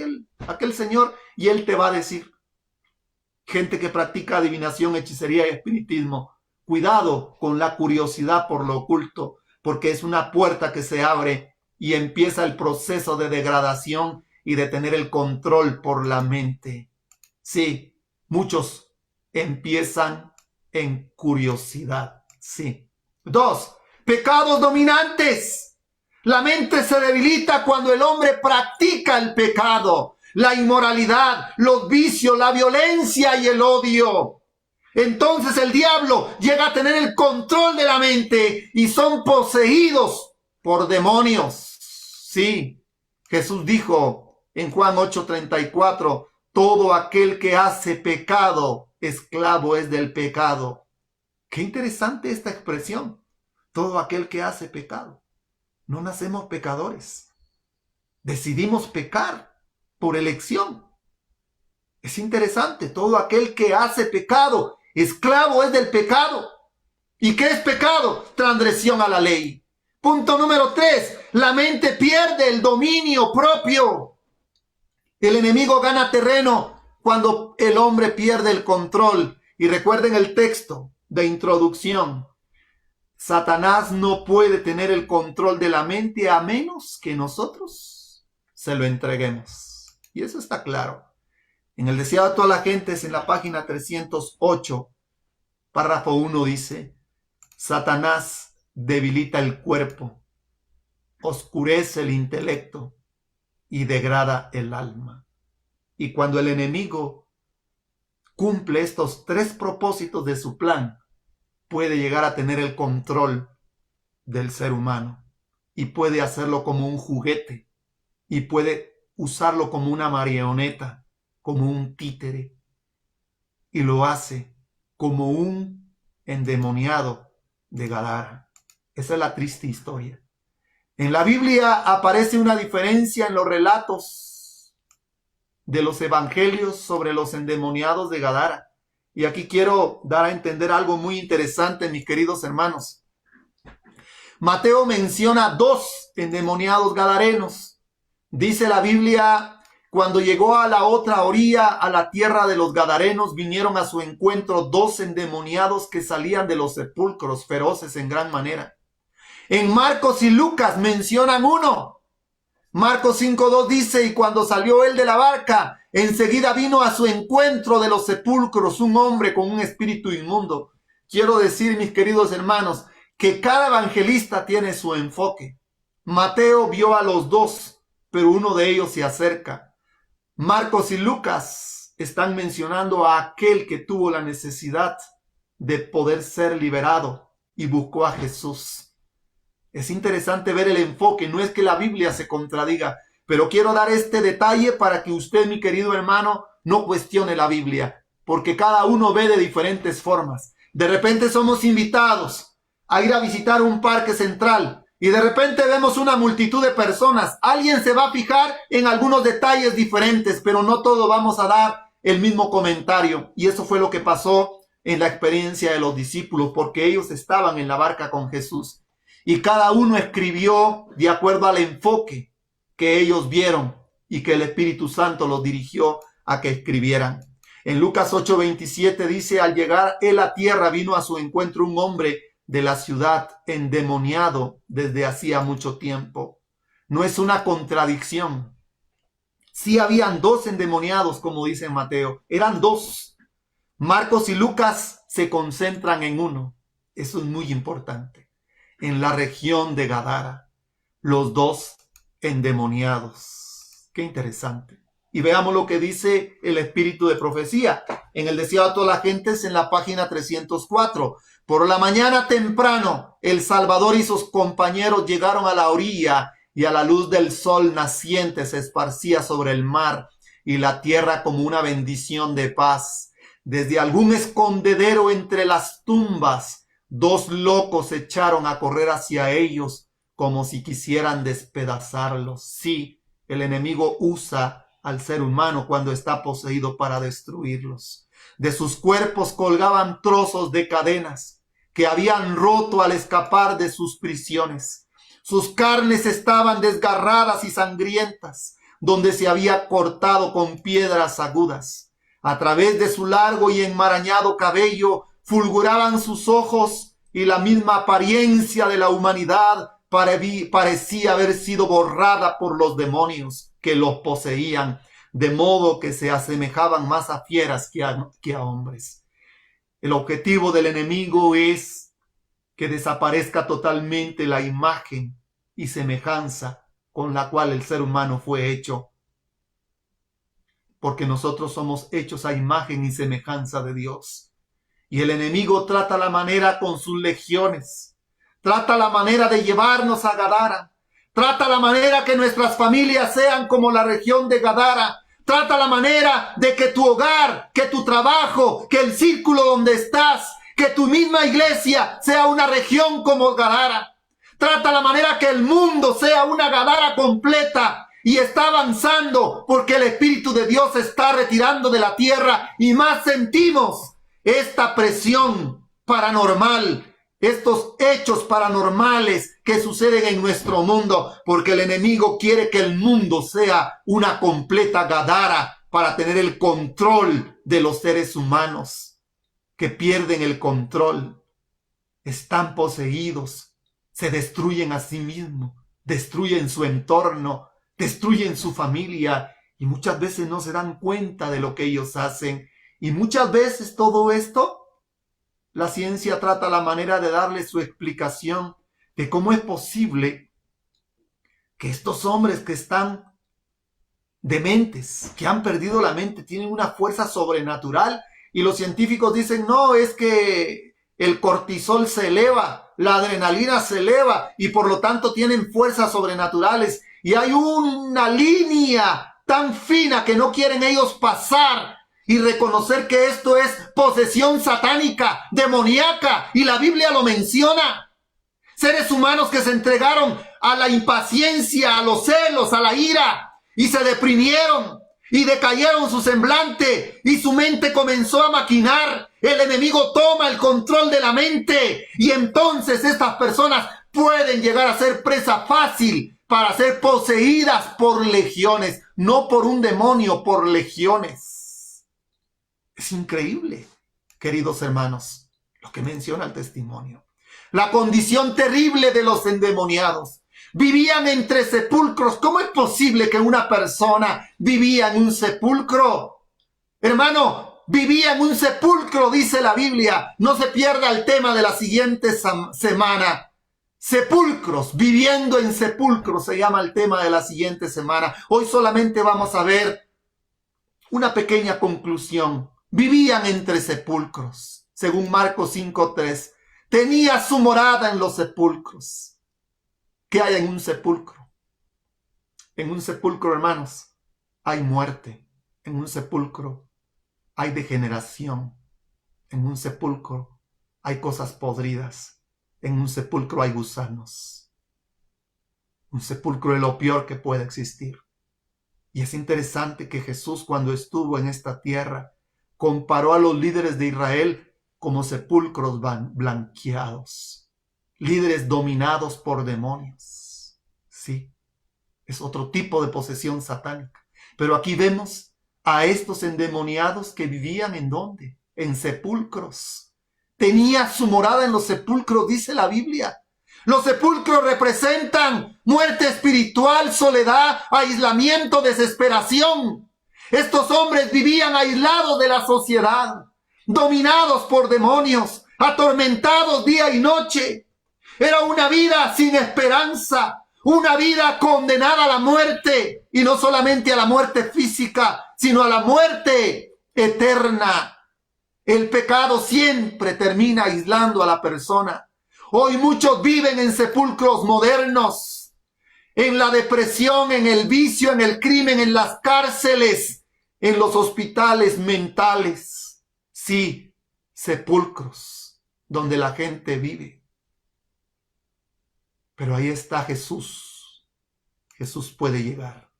aquel señor y él te va a decir. Gente que practica adivinación, hechicería y espiritismo. Cuidado con la curiosidad por lo oculto, porque es una puerta que se abre y empieza el proceso de degradación y de tener el control por la mente. Sí, muchos empiezan en curiosidad. Sí. 2. Pecados dominantes. La mente se debilita cuando el hombre practica el pecado, la inmoralidad, los vicios, la violencia y el odio. Entonces el diablo llega a tener el control de la mente y son poseídos por demonios. Sí, Jesús dijo en Juan 8:34, todo aquel que hace pecado, esclavo es del pecado. Qué interesante esta expresión. Todo aquel que hace pecado. No nacemos pecadores. Decidimos pecar por elección. Es interesante. Todo aquel que hace pecado, esclavo es del pecado. ¿Y qué es pecado? Transgresión a la ley. Punto número 3. La mente pierde el dominio propio. El enemigo gana terreno cuando el hombre pierde el control. Y recuerden el texto de introducción. Satanás no puede tener el control de la mente a menos que nosotros se lo entreguemos. Y eso está claro. En el deseado de toda la gente, en la página 308, párrafo 1 dice: Satanás debilita el cuerpo, oscurece el intelecto y degrada el alma. Y cuando el enemigo cumple estos 3 propósitos de su plan, puede llegar a tener el control del ser humano y puede hacerlo como un juguete y puede usarlo como una marioneta, como un títere, y lo hace como un endemoniado de Gadara. Esa es la triste historia. En la Biblia aparece una diferencia en los relatos de los evangelios sobre los endemoniados de Gadara. Y aquí quiero dar a entender algo muy interesante, mis queridos hermanos. Mateo menciona 2 endemoniados gadarenos. Dice la Biblia: cuando llegó a la otra orilla, a la tierra de los gadarenos, vinieron a su encuentro 2 endemoniados que salían de los sepulcros, feroces en gran manera. En Marcos y Lucas mencionan uno. Marcos 5:2 dice: y cuando salió él de la barca, enseguida vino a su encuentro de los sepulcros un hombre con un espíritu inmundo. Quiero decir, mis queridos hermanos, que cada evangelista tiene su enfoque. Mateo vio a los 2, pero uno de ellos se acerca. Marcos y Lucas están mencionando a aquel que tuvo la necesidad de poder ser liberado y buscó a Jesús. Es interesante ver el enfoque. No es que la Biblia se contradiga, pero quiero dar este detalle para que usted, mi querido hermano, no cuestione la Biblia, porque cada uno ve de diferentes formas. De repente somos invitados a ir a visitar un parque central y de repente vemos una multitud de personas. Alguien se va a fijar en algunos detalles diferentes, pero no todos vamos a dar el mismo comentario. Y eso fue lo que pasó en la experiencia de los discípulos, porque ellos estaban en la barca con Jesús. Y cada uno escribió de acuerdo al enfoque que ellos vieron y que el Espíritu Santo los dirigió a que escribieran. En Lucas 8:27 dice, al llegar él a tierra vino a su encuentro un hombre de la ciudad endemoniado desde hacía mucho tiempo. No es una contradicción. Sí habían dos endemoniados, como dice Mateo. Eran dos. Marcos y Lucas se concentran en uno. Eso es muy importante. En la región de Gadara. Los dos endemoniados. Qué interesante. Y veamos lo que dice el espíritu de profecía. En el deseado de todas las gentes, en la página 304. Por la mañana temprano, el Salvador y sus compañeros llegaron a la orilla y a la luz del sol naciente se esparcía sobre el mar y la tierra como una bendición de paz. Desde algún escondedero entre las tumbas, dos locos se echaron a correr hacia ellos como si quisieran despedazarlos. Sí, el enemigo usa al ser humano cuando está poseído para destruirlos. De sus cuerpos colgaban trozos de cadenas que habían roto al escapar de sus prisiones. Sus carnes estaban desgarradas y sangrientas, donde se había cortado con piedras agudas. A través de su largo y enmarañado cabello fulguraban sus ojos y la misma apariencia de la humanidad parecía haber sido borrada por los demonios que los poseían, de modo que se asemejaban más a fieras que a hombres. El objetivo del enemigo es que desaparezca totalmente la imagen y semejanza con la cual el ser humano fue hecho, porque nosotros somos hechos a imagen y semejanza de Dios. Y el enemigo trata la manera con sus legiones, trata la manera de llevarnos a Gadara, trata la manera que nuestras familias sean como la región de Gadara, trata la manera de que tu hogar, que tu trabajo, que el círculo donde estás, que tu misma iglesia sea una región como Gadara. Trata la manera que el mundo sea una Gadara completa y está avanzando porque el Espíritu de Dios se está retirando de la tierra y más sentimos esta presión paranormal, estos hechos paranormales que suceden en nuestro mundo, porque el enemigo quiere que el mundo sea una completa Gadara para tener el control de los seres humanos que pierden el control, están poseídos, se destruyen a sí mismos, destruyen su entorno, destruyen su familia y muchas veces no se dan cuenta de lo que ellos hacen. Y muchas veces todo esto, la ciencia trata la manera de darle su explicación de cómo es posible que estos hombres que están dementes, que han perdido la mente, tienen una fuerza sobrenatural y los científicos dicen, no, es que el cortisol se eleva, la adrenalina se eleva y por lo tanto tienen fuerzas sobrenaturales y hay una línea tan fina que no quieren ellos pasar y reconocer que esto es posesión satánica, demoníaca, y la Biblia lo menciona. Seres humanos que se entregaron a la impaciencia, a los celos, a la ira, y se deprimieron, y decayeron su semblante, y su mente comenzó a maquinar. El enemigo toma el control de la mente, y entonces estas personas pueden llegar a ser presa fácil para ser poseídas por legiones, no por un demonio, por legiones. Es increíble, queridos hermanos, lo que menciona el testimonio. La condición terrible de los endemoniados. Vivían entre sepulcros. ¿Cómo es posible que una persona vivía en un sepulcro? Hermano, vivía en un sepulcro, dice la Biblia. No se pierda el tema de la siguiente semana. Sepulcros, viviendo en sepulcros, se llama el tema de la siguiente semana. Hoy solamente vamos a ver una pequeña conclusión. Vivían entre sepulcros, según Marcos 5:3. Tenía su morada en los sepulcros. ¿Qué hay en un sepulcro? En un sepulcro, hermanos, hay muerte. En un sepulcro hay degeneración. En un sepulcro hay cosas podridas. En un sepulcro hay gusanos. Un sepulcro es lo peor que puede existir. Y es interesante que Jesús, cuando estuvo en esta tierra, comparó a los líderes de Israel como sepulcros blanqueados, líderes dominados por demonios. Sí, es otro tipo de posesión satánica. Pero aquí vemos a estos endemoniados que vivían ¿en dónde? En sepulcros. Tenía su morada en los sepulcros, dice la Biblia. Los sepulcros representan muerte espiritual, soledad, aislamiento, desesperación. Estos hombres vivían aislados de la sociedad, dominados por demonios, atormentados día y noche. Era una vida sin esperanza, una vida condenada a la muerte, y no solamente a la muerte física, sino a la muerte eterna. El pecado siempre termina aislando a la persona. Hoy muchos viven en sepulcros modernos, en la depresión, en el vicio, en el crimen, en las cárceles, en los hospitales mentales. Sí, sepulcros donde la gente vive. Pero ahí está Jesús. Jesús puede llegar.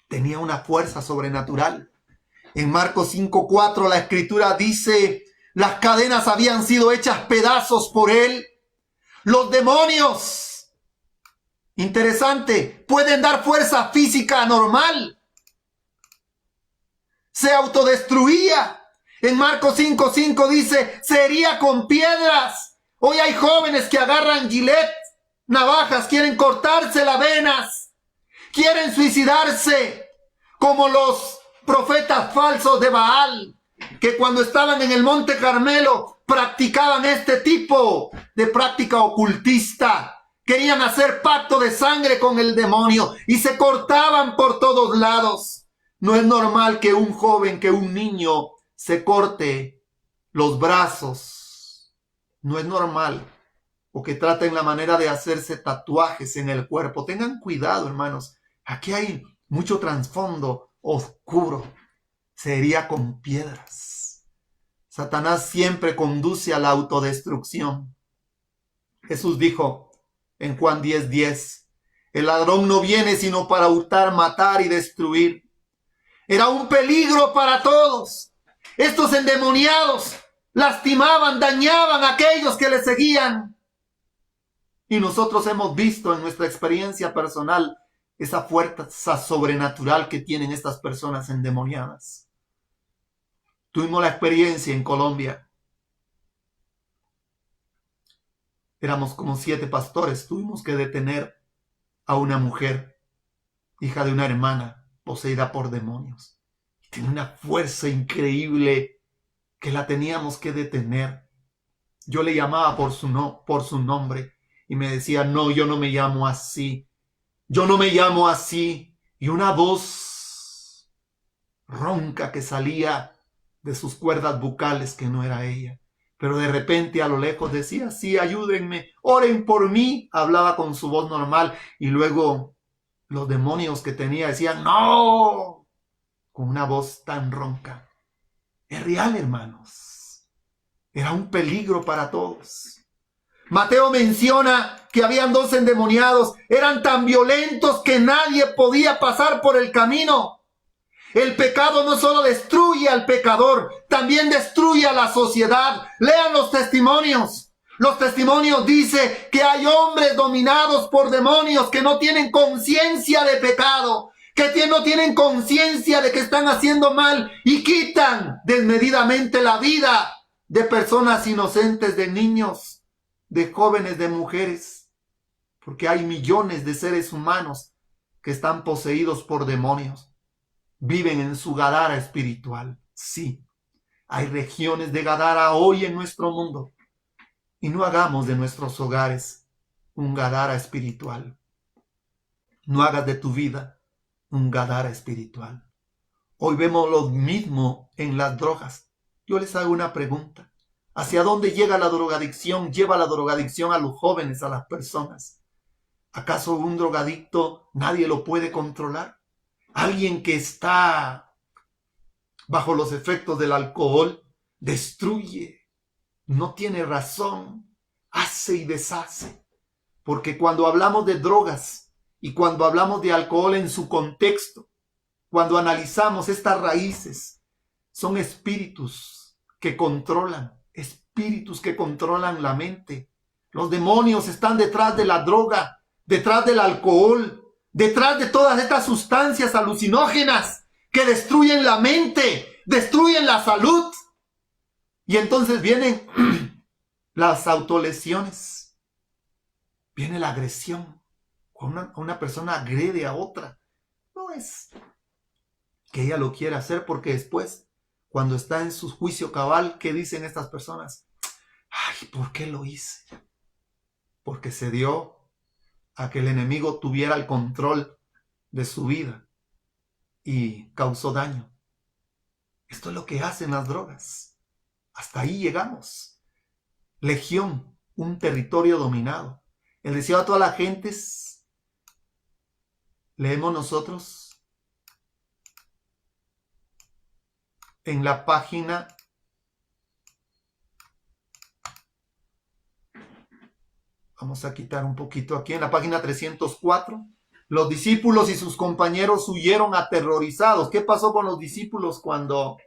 Tenía una fuerza sobrenatural. En Marcos 5:4 la escritura dice: las cadenas habían sido hechas pedazos por él. Los demonios, interesante, pueden dar fuerza física normal. Se autodestruía. En Marcos 5:5 dice: se hería con piedras. Hoy hay jóvenes que agarran gilet, navajas, quieren cortarse las venas, quieren suicidarse, como los profetas falsos de Baal, que cuando estaban en el Monte Carmelo practicaban este tipo de práctica ocultista. Querían hacer pacto de sangre con el demonio y se cortaban por todos lados. No es normal que un joven, que un niño se corte los brazos. No es normal. O que traten la manera de hacerse tatuajes en el cuerpo. Tengan cuidado, hermanos. Aquí hay mucho trasfondo oscuro. Se hería con piedras. Satanás siempre conduce a la autodestrucción. Jesús dijo en Juan 10:10, el ladrón no viene sino para hurtar, matar y destruir. Era un peligro para todos. Estos endemoniados lastimaban, dañaban a aquellos que le seguían. Y nosotros hemos visto en nuestra experiencia personal esa fuerza sobrenatural que tienen estas personas endemoniadas. Tuvimos la experiencia en Colombia. Éramos como 7 pastores. Tuvimos que detener a una mujer, hija de una hermana, poseída por demonios. Tiene una fuerza increíble que la teníamos que detener. Yo le llamaba por su nombre y me decía: no, yo no me llamo así. Yo no me llamo así. Y una voz ronca que salía de sus cuerdas bucales, que no era ella. Pero de repente a lo lejos decía: sí, ayúdenme, oren por mí. Hablaba con su voz normal y luego los demonios que tenía decían: no, con una voz tan ronca. Es real, hermanos. Era un peligro para todos. Mateo menciona que habían 2 endemoniados. Eran tan violentos que nadie podía pasar por el camino. El pecado no solo destruye al pecador, también destruye a la sociedad. Lean los testimonios. Los testimonios dicen que hay hombres dominados por demonios que no tienen conciencia de pecado, que no tienen conciencia de que están haciendo mal y quitan desmedidamente la vida de personas inocentes, de niños, de jóvenes, de mujeres. Porque hay millones de seres humanos que están poseídos por demonios. Viven en su Gadara espiritual. Sí, hay regiones de Gadara hoy en nuestro mundo. Y no hagamos de nuestros hogares un Gadara espiritual. No hagas de tu vida un Gadara espiritual. Hoy vemos lo mismo en las drogas. Yo les hago una pregunta. ¿Hacia dónde llega la drogadicción? Lleva la drogadicción a los jóvenes, a las personas. ¿Acaso un drogadicto nadie lo puede controlar? Alguien que está bajo los efectos del alcohol destruye, no tiene razón, hace y deshace. Porque cuando hablamos de drogas y cuando hablamos de alcohol en su contexto, cuando analizamos estas raíces, son espíritus que controlan la mente. Los demonios están detrás de la droga, detrás del alcohol, detrás de todas estas sustancias alucinógenas que destruyen la mente, destruyen la salud. Y entonces vienen las autolesiones, viene la agresión. Cuando una persona agrede a otra, no es que ella lo quiera hacer, porque después, cuando está en su juicio cabal, ¿qué dicen estas personas? Ay, ¿por qué lo hice? Porque se dio a que el enemigo tuviera el control de su vida y causó daño. Esto es lo que hacen las drogas. Hasta ahí llegamos. Legión, un territorio dominado. El deseo a todas las gentes, leemos nosotros en la página vamos a quitar un poquito aquí, en la página 304. Los discípulos y sus compañeros huyeron aterrorizados. ¿Qué pasó con los discípulos cuando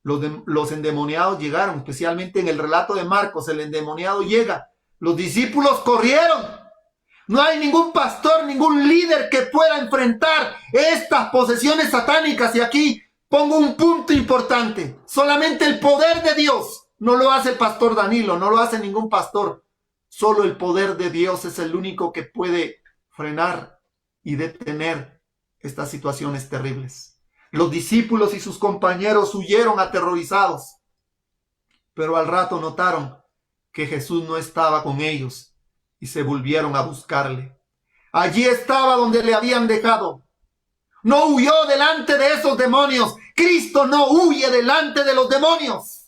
los endemoniados llegaron? Especialmente en el relato de Marcos, el endemoniado llega. Los discípulos corrieron. No hay ningún pastor, ningún líder que pueda enfrentar estas posesiones satánicas. Y aquí pongo un punto importante. Solamente el poder de Dios. No lo hace el pastor Danilo, no lo hace ningún pastor. Solo el poder de Dios es el único que puede frenar y detener estas situaciones terribles. Los discípulos y sus compañeros huyeron aterrorizados, pero al rato notaron que Jesús no estaba con ellos y se volvieron a buscarle. Allí estaba donde le habían dejado. No huyó delante de esos demonios. Cristo no huye delante de los demonios.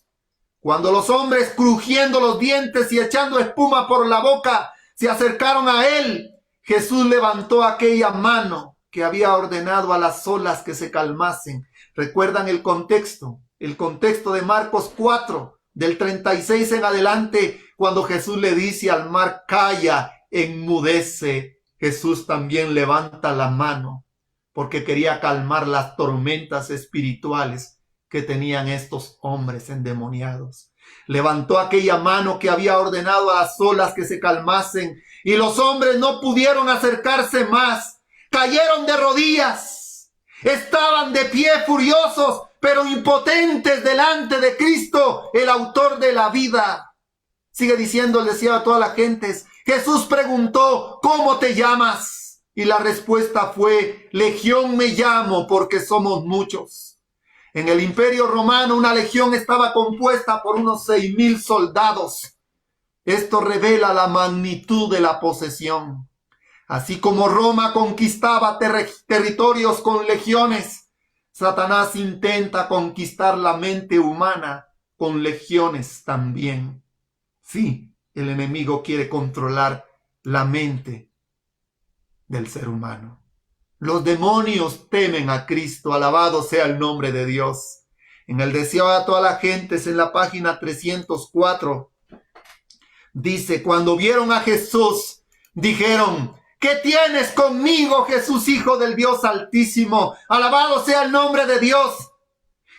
Cuando los hombres, crujiendo los dientes y echando espuma por la boca, se acercaron a él, Jesús levantó aquella mano que había ordenado a las olas que se calmasen. ¿Recuerdan el contexto? El contexto de Marcos 4, del 36 en adelante, cuando Jesús le dice al mar, calla, enmudece. Jesús también levanta la mano porque quería calmar las tormentas espirituales que tenían estos hombres endemoniados. Levantó aquella mano que había ordenado a las olas que se calmasen, y los hombres no pudieron acercarse más. Cayeron de rodillas. Estaban de pie furiosos, pero impotentes delante de Cristo, el autor de la vida. Sigue diciendo el deseo a todas las gentes. Jesús preguntó, ¿cómo te llamas? Y la respuesta fue, Legión me llamo, porque somos muchos. En el Imperio Romano, una legión estaba compuesta por unos 6,000 soldados. Esto revela la magnitud de la posesión. Así como Roma conquistaba territorios con legiones, Satanás intenta conquistar la mente humana con legiones también. Sí, el enemigo quiere controlar la mente del ser humano. Los demonios temen a Cristo, alabado sea el nombre de Dios. En el deseo a todas las gentes, en la página 304, dice, cuando vieron a Jesús, dijeron, ¿qué tienes conmigo, Jesús, Hijo del Dios Altísimo? Alabado sea el nombre de Dios.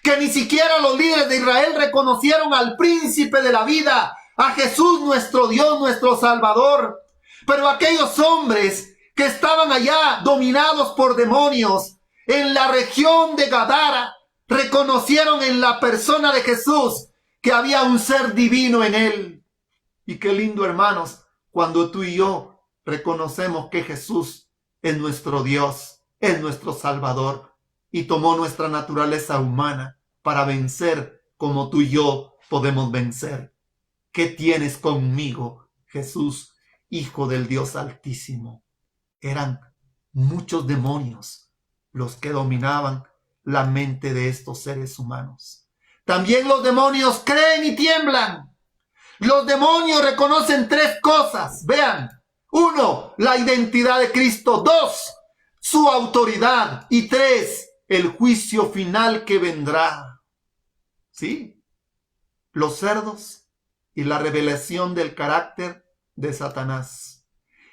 Que ni siquiera los líderes de Israel reconocieron al príncipe de la vida, a Jesús nuestro Dios, nuestro Salvador. Pero aquellos hombres que estaban allá dominados por demonios en la región de Gadara, reconocieron en la persona de Jesús que había un ser divino en él. Y qué lindo, hermanos, cuando tú y yo reconocemos que Jesús es nuestro Dios, es nuestro Salvador, y tomó nuestra naturaleza humana para vencer como tú y yo podemos vencer. ¿Qué tienes conmigo, Jesús, Hijo del Dios Altísimo? Eran muchos demonios los que dominaban la mente de estos seres humanos. También los demonios creen y tiemblan. Los demonios reconocen 3 cosas. Vean. 1, la identidad de Cristo. 2, su autoridad. Y 3, el juicio final que vendrá. ¿Sí? Los cerdos y la revelación del carácter de Satanás.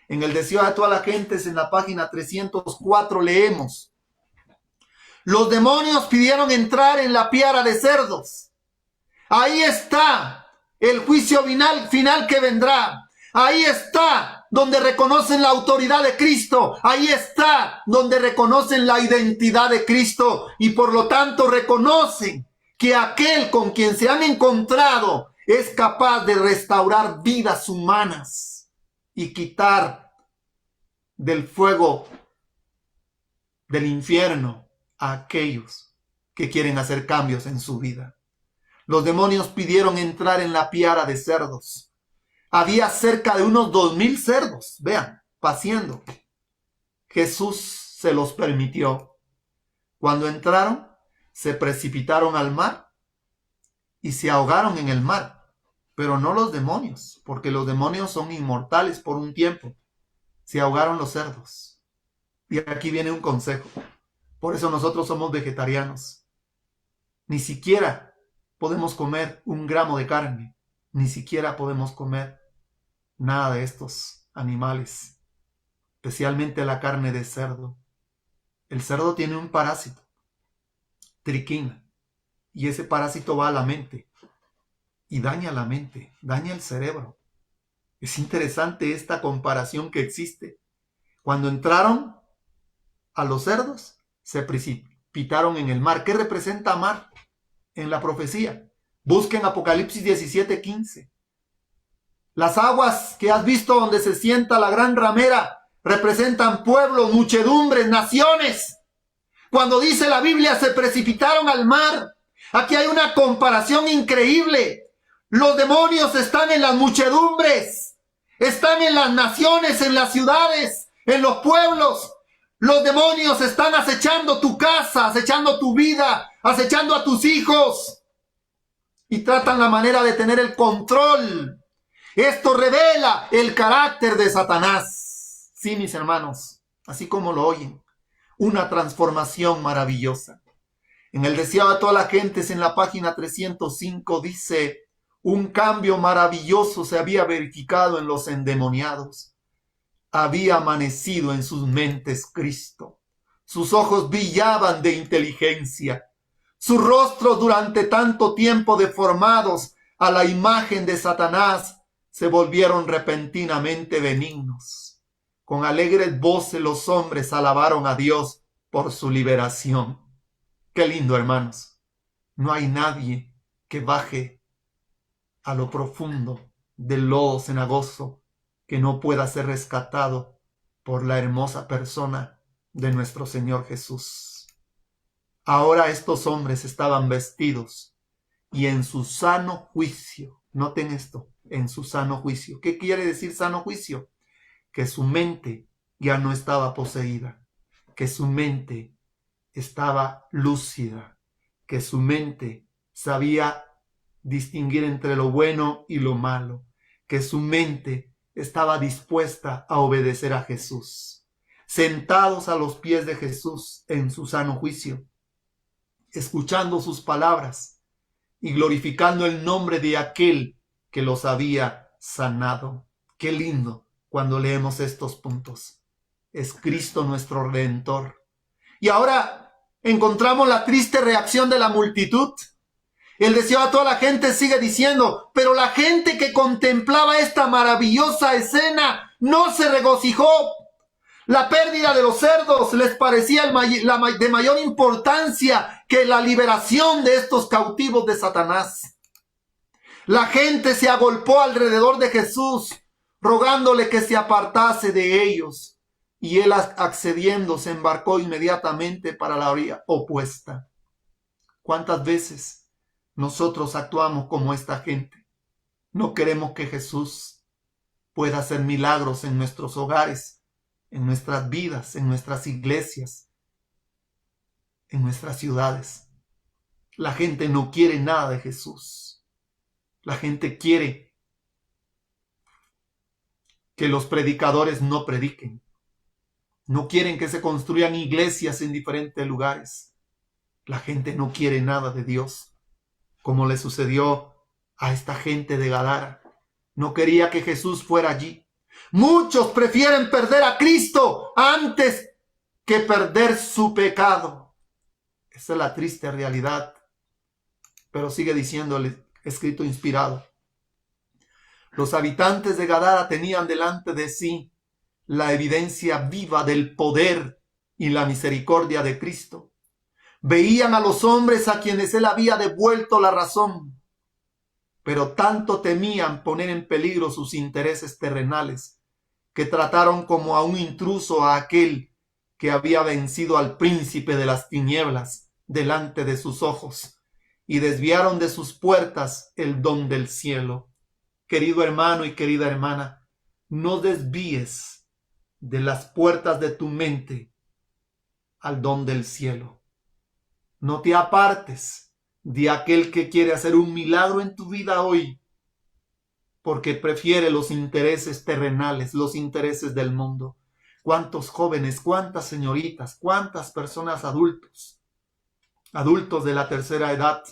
En el deseo de todas las gentes, en la página 304, leemos. Los demonios pidieron entrar en la piara de cerdos. Ahí está el juicio final que vendrá. Ahí está donde reconocen la autoridad de Cristo. Ahí está donde reconocen la identidad de Cristo y por lo tanto reconocen que aquel con quien se han encontrado es capaz de restaurar vidas humanas y quitar del fuego del infierno a aquellos que quieren hacer cambios en su vida. Los demonios pidieron entrar en la piara de cerdos. Había cerca de unos 2000 cerdos, vean, paciendo. Jesús se los permitió. Cuando entraron, se precipitaron al mar y se ahogaron en el mar. Pero no los demonios, porque los demonios son inmortales por un tiempo. Se ahogaron los cerdos. Y aquí viene un consejo. Por eso nosotros somos vegetarianos. Ni siquiera podemos comer 1 gramo de carne. Ni siquiera podemos comer nada de estos animales. Especialmente la carne de cerdo. El cerdo tiene un parásito, triquina. Y ese parásito va a la mente. Y daña la mente, daña el cerebro. Es interesante esta comparación que existe. Cuando entraron a los cerdos, se precipitaron en el mar. ¿Qué representa mar en la profecía? Busquen Apocalipsis 17:15. Las aguas que has visto donde se sienta la gran ramera representan pueblos, muchedumbres, naciones. Cuando dice la Biblia se precipitaron al mar, aquí hay una comparación increíble. Los demonios están en las muchedumbres, están en las naciones, en las ciudades, en los pueblos. Los demonios están acechando tu casa, acechando tu vida, acechando a tus hijos y tratan la manera de tener el control. Esto revela el carácter de Satanás. Sí, mis hermanos, así como lo oyen, una transformación maravillosa. En el deseado de toda la gente, en la página 305 dice: un cambio maravilloso se había verificado en los endemoniados. Había amanecido en sus mentes Cristo. Sus ojos brillaban de inteligencia. Sus rostros durante tanto tiempo deformados a la imagen de Satanás se volvieron repentinamente benignos. Con alegres voces los hombres alabaron a Dios por su liberación. Qué lindo, hermanos. No hay nadie que baje a lo profundo del lodo cenagoso que no pueda ser rescatado por la hermosa persona de nuestro Señor Jesús. Ahora estos hombres estaban vestidos y en su sano juicio. Noten esto, en su sano juicio. ¿Qué quiere decir sano juicio? Que su mente ya no estaba poseída, que su mente estaba lúcida, que su mente sabía distinguir entre lo bueno y lo malo, que su mente estaba dispuesta a obedecer a Jesús. Sentados a los pies de Jesús en su sano juicio, escuchando sus palabras y glorificando el nombre de aquel que los había sanado. Qué lindo cuando leemos estos puntos. Es Cristo nuestro Redentor. Y ahora encontramos la triste reacción de la multitud. El deseo a toda la gente sigue diciendo, pero la gente que contemplaba esta maravillosa escena no se regocijó. La pérdida de los cerdos les parecía de mayor importancia que la liberación de estos cautivos de Satanás. La gente se agolpó alrededor de Jesús, rogándole que se apartase de ellos. Y él, accediendo, se embarcó inmediatamente para la orilla opuesta. ¿Cuántas veces nosotros actuamos como esta gente? No queremos que Jesús pueda hacer milagros en nuestros hogares, en nuestras vidas, en nuestras iglesias, en nuestras ciudades. La gente no quiere nada de Jesús. La gente quiere que los predicadores no prediquen. No quieren que se construyan iglesias en diferentes lugares. La gente no quiere nada de Dios, como le sucedió a esta gente de Gadara. No quería que Jesús fuera allí. Muchos prefieren perder a Cristo antes que perder su pecado. Esa es la triste realidad. Pero sigue diciendo el escrito inspirado. Los habitantes de Gadara tenían delante de sí la evidencia viva del poder y la misericordia de Cristo. Veían a los hombres a quienes él había devuelto la razón, pero tanto temían poner en peligro sus intereses terrenales que trataron como a un intruso a aquel que había vencido al príncipe de las tinieblas delante de sus ojos y desviaron de sus puertas el don del cielo. Querido hermano y querida hermana, no desvíes de las puertas de tu mente al don del cielo. No te apartes de aquel que quiere hacer un milagro en tu vida hoy, porque prefiere los intereses terrenales, los intereses del mundo. ¿Cuántos jóvenes, cuántas señoritas, cuántas personas adultos de la tercera edad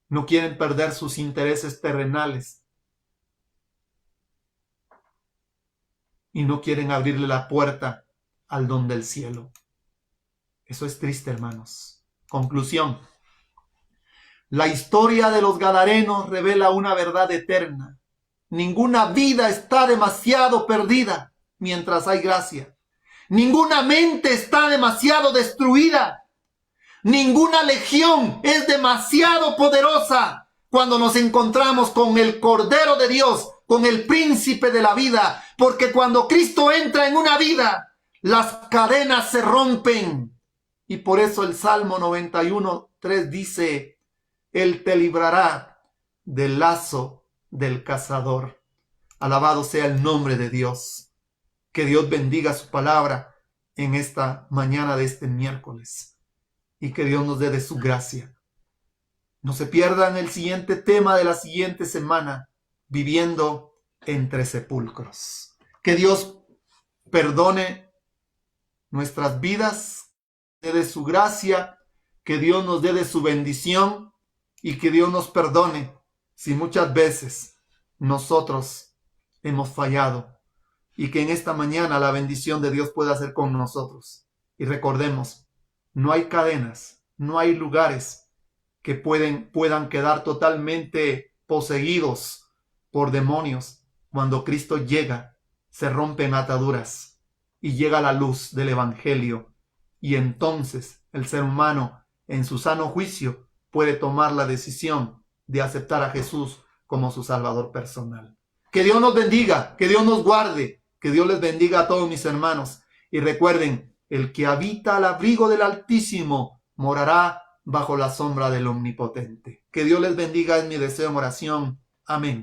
no quieren perder sus intereses terrenales y no quieren abrirle la puerta al don del cielo? Eso es triste, hermanos. Conclusión. La historia de los gadarenos revela una verdad eterna. Ninguna vida está demasiado perdida mientras hay gracia. Ninguna mente está demasiado destruida. Ninguna legión es demasiado poderosa cuando nos encontramos con el Cordero de Dios, con el Príncipe de la vida. Porque cuando Cristo entra en una vida, las cadenas se rompen. Y por eso el Salmo 91:3 dice: Él te librará del lazo del cazador. Alabado sea el nombre de Dios. Que Dios bendiga su palabra en esta mañana de este miércoles. Y que Dios nos dé de su gracia. No se pierdan el siguiente tema de la siguiente semana, viviendo entre sepulcros. Que Dios perdone nuestras vidas, dé de su gracia, que Dios nos dé de su bendición y que Dios nos perdone si muchas veces nosotros hemos fallado, y que en esta mañana la bendición de Dios pueda ser con nosotros. Y recordemos, no hay cadenas, no hay lugares que puedan quedar totalmente poseídos por demonios. Cuando Cristo llega, se rompen ataduras y llega la luz del Evangelio. Y entonces el ser humano, en su sano juicio, puede tomar la decisión de aceptar a Jesús como su Salvador personal. Que Dios nos bendiga, que Dios nos guarde, que Dios les bendiga a todos mis hermanos. Y recuerden, el que habita al abrigo del Altísimo morará bajo la sombra del Omnipotente. Que Dios les bendiga, es mi deseo en oración. Amén.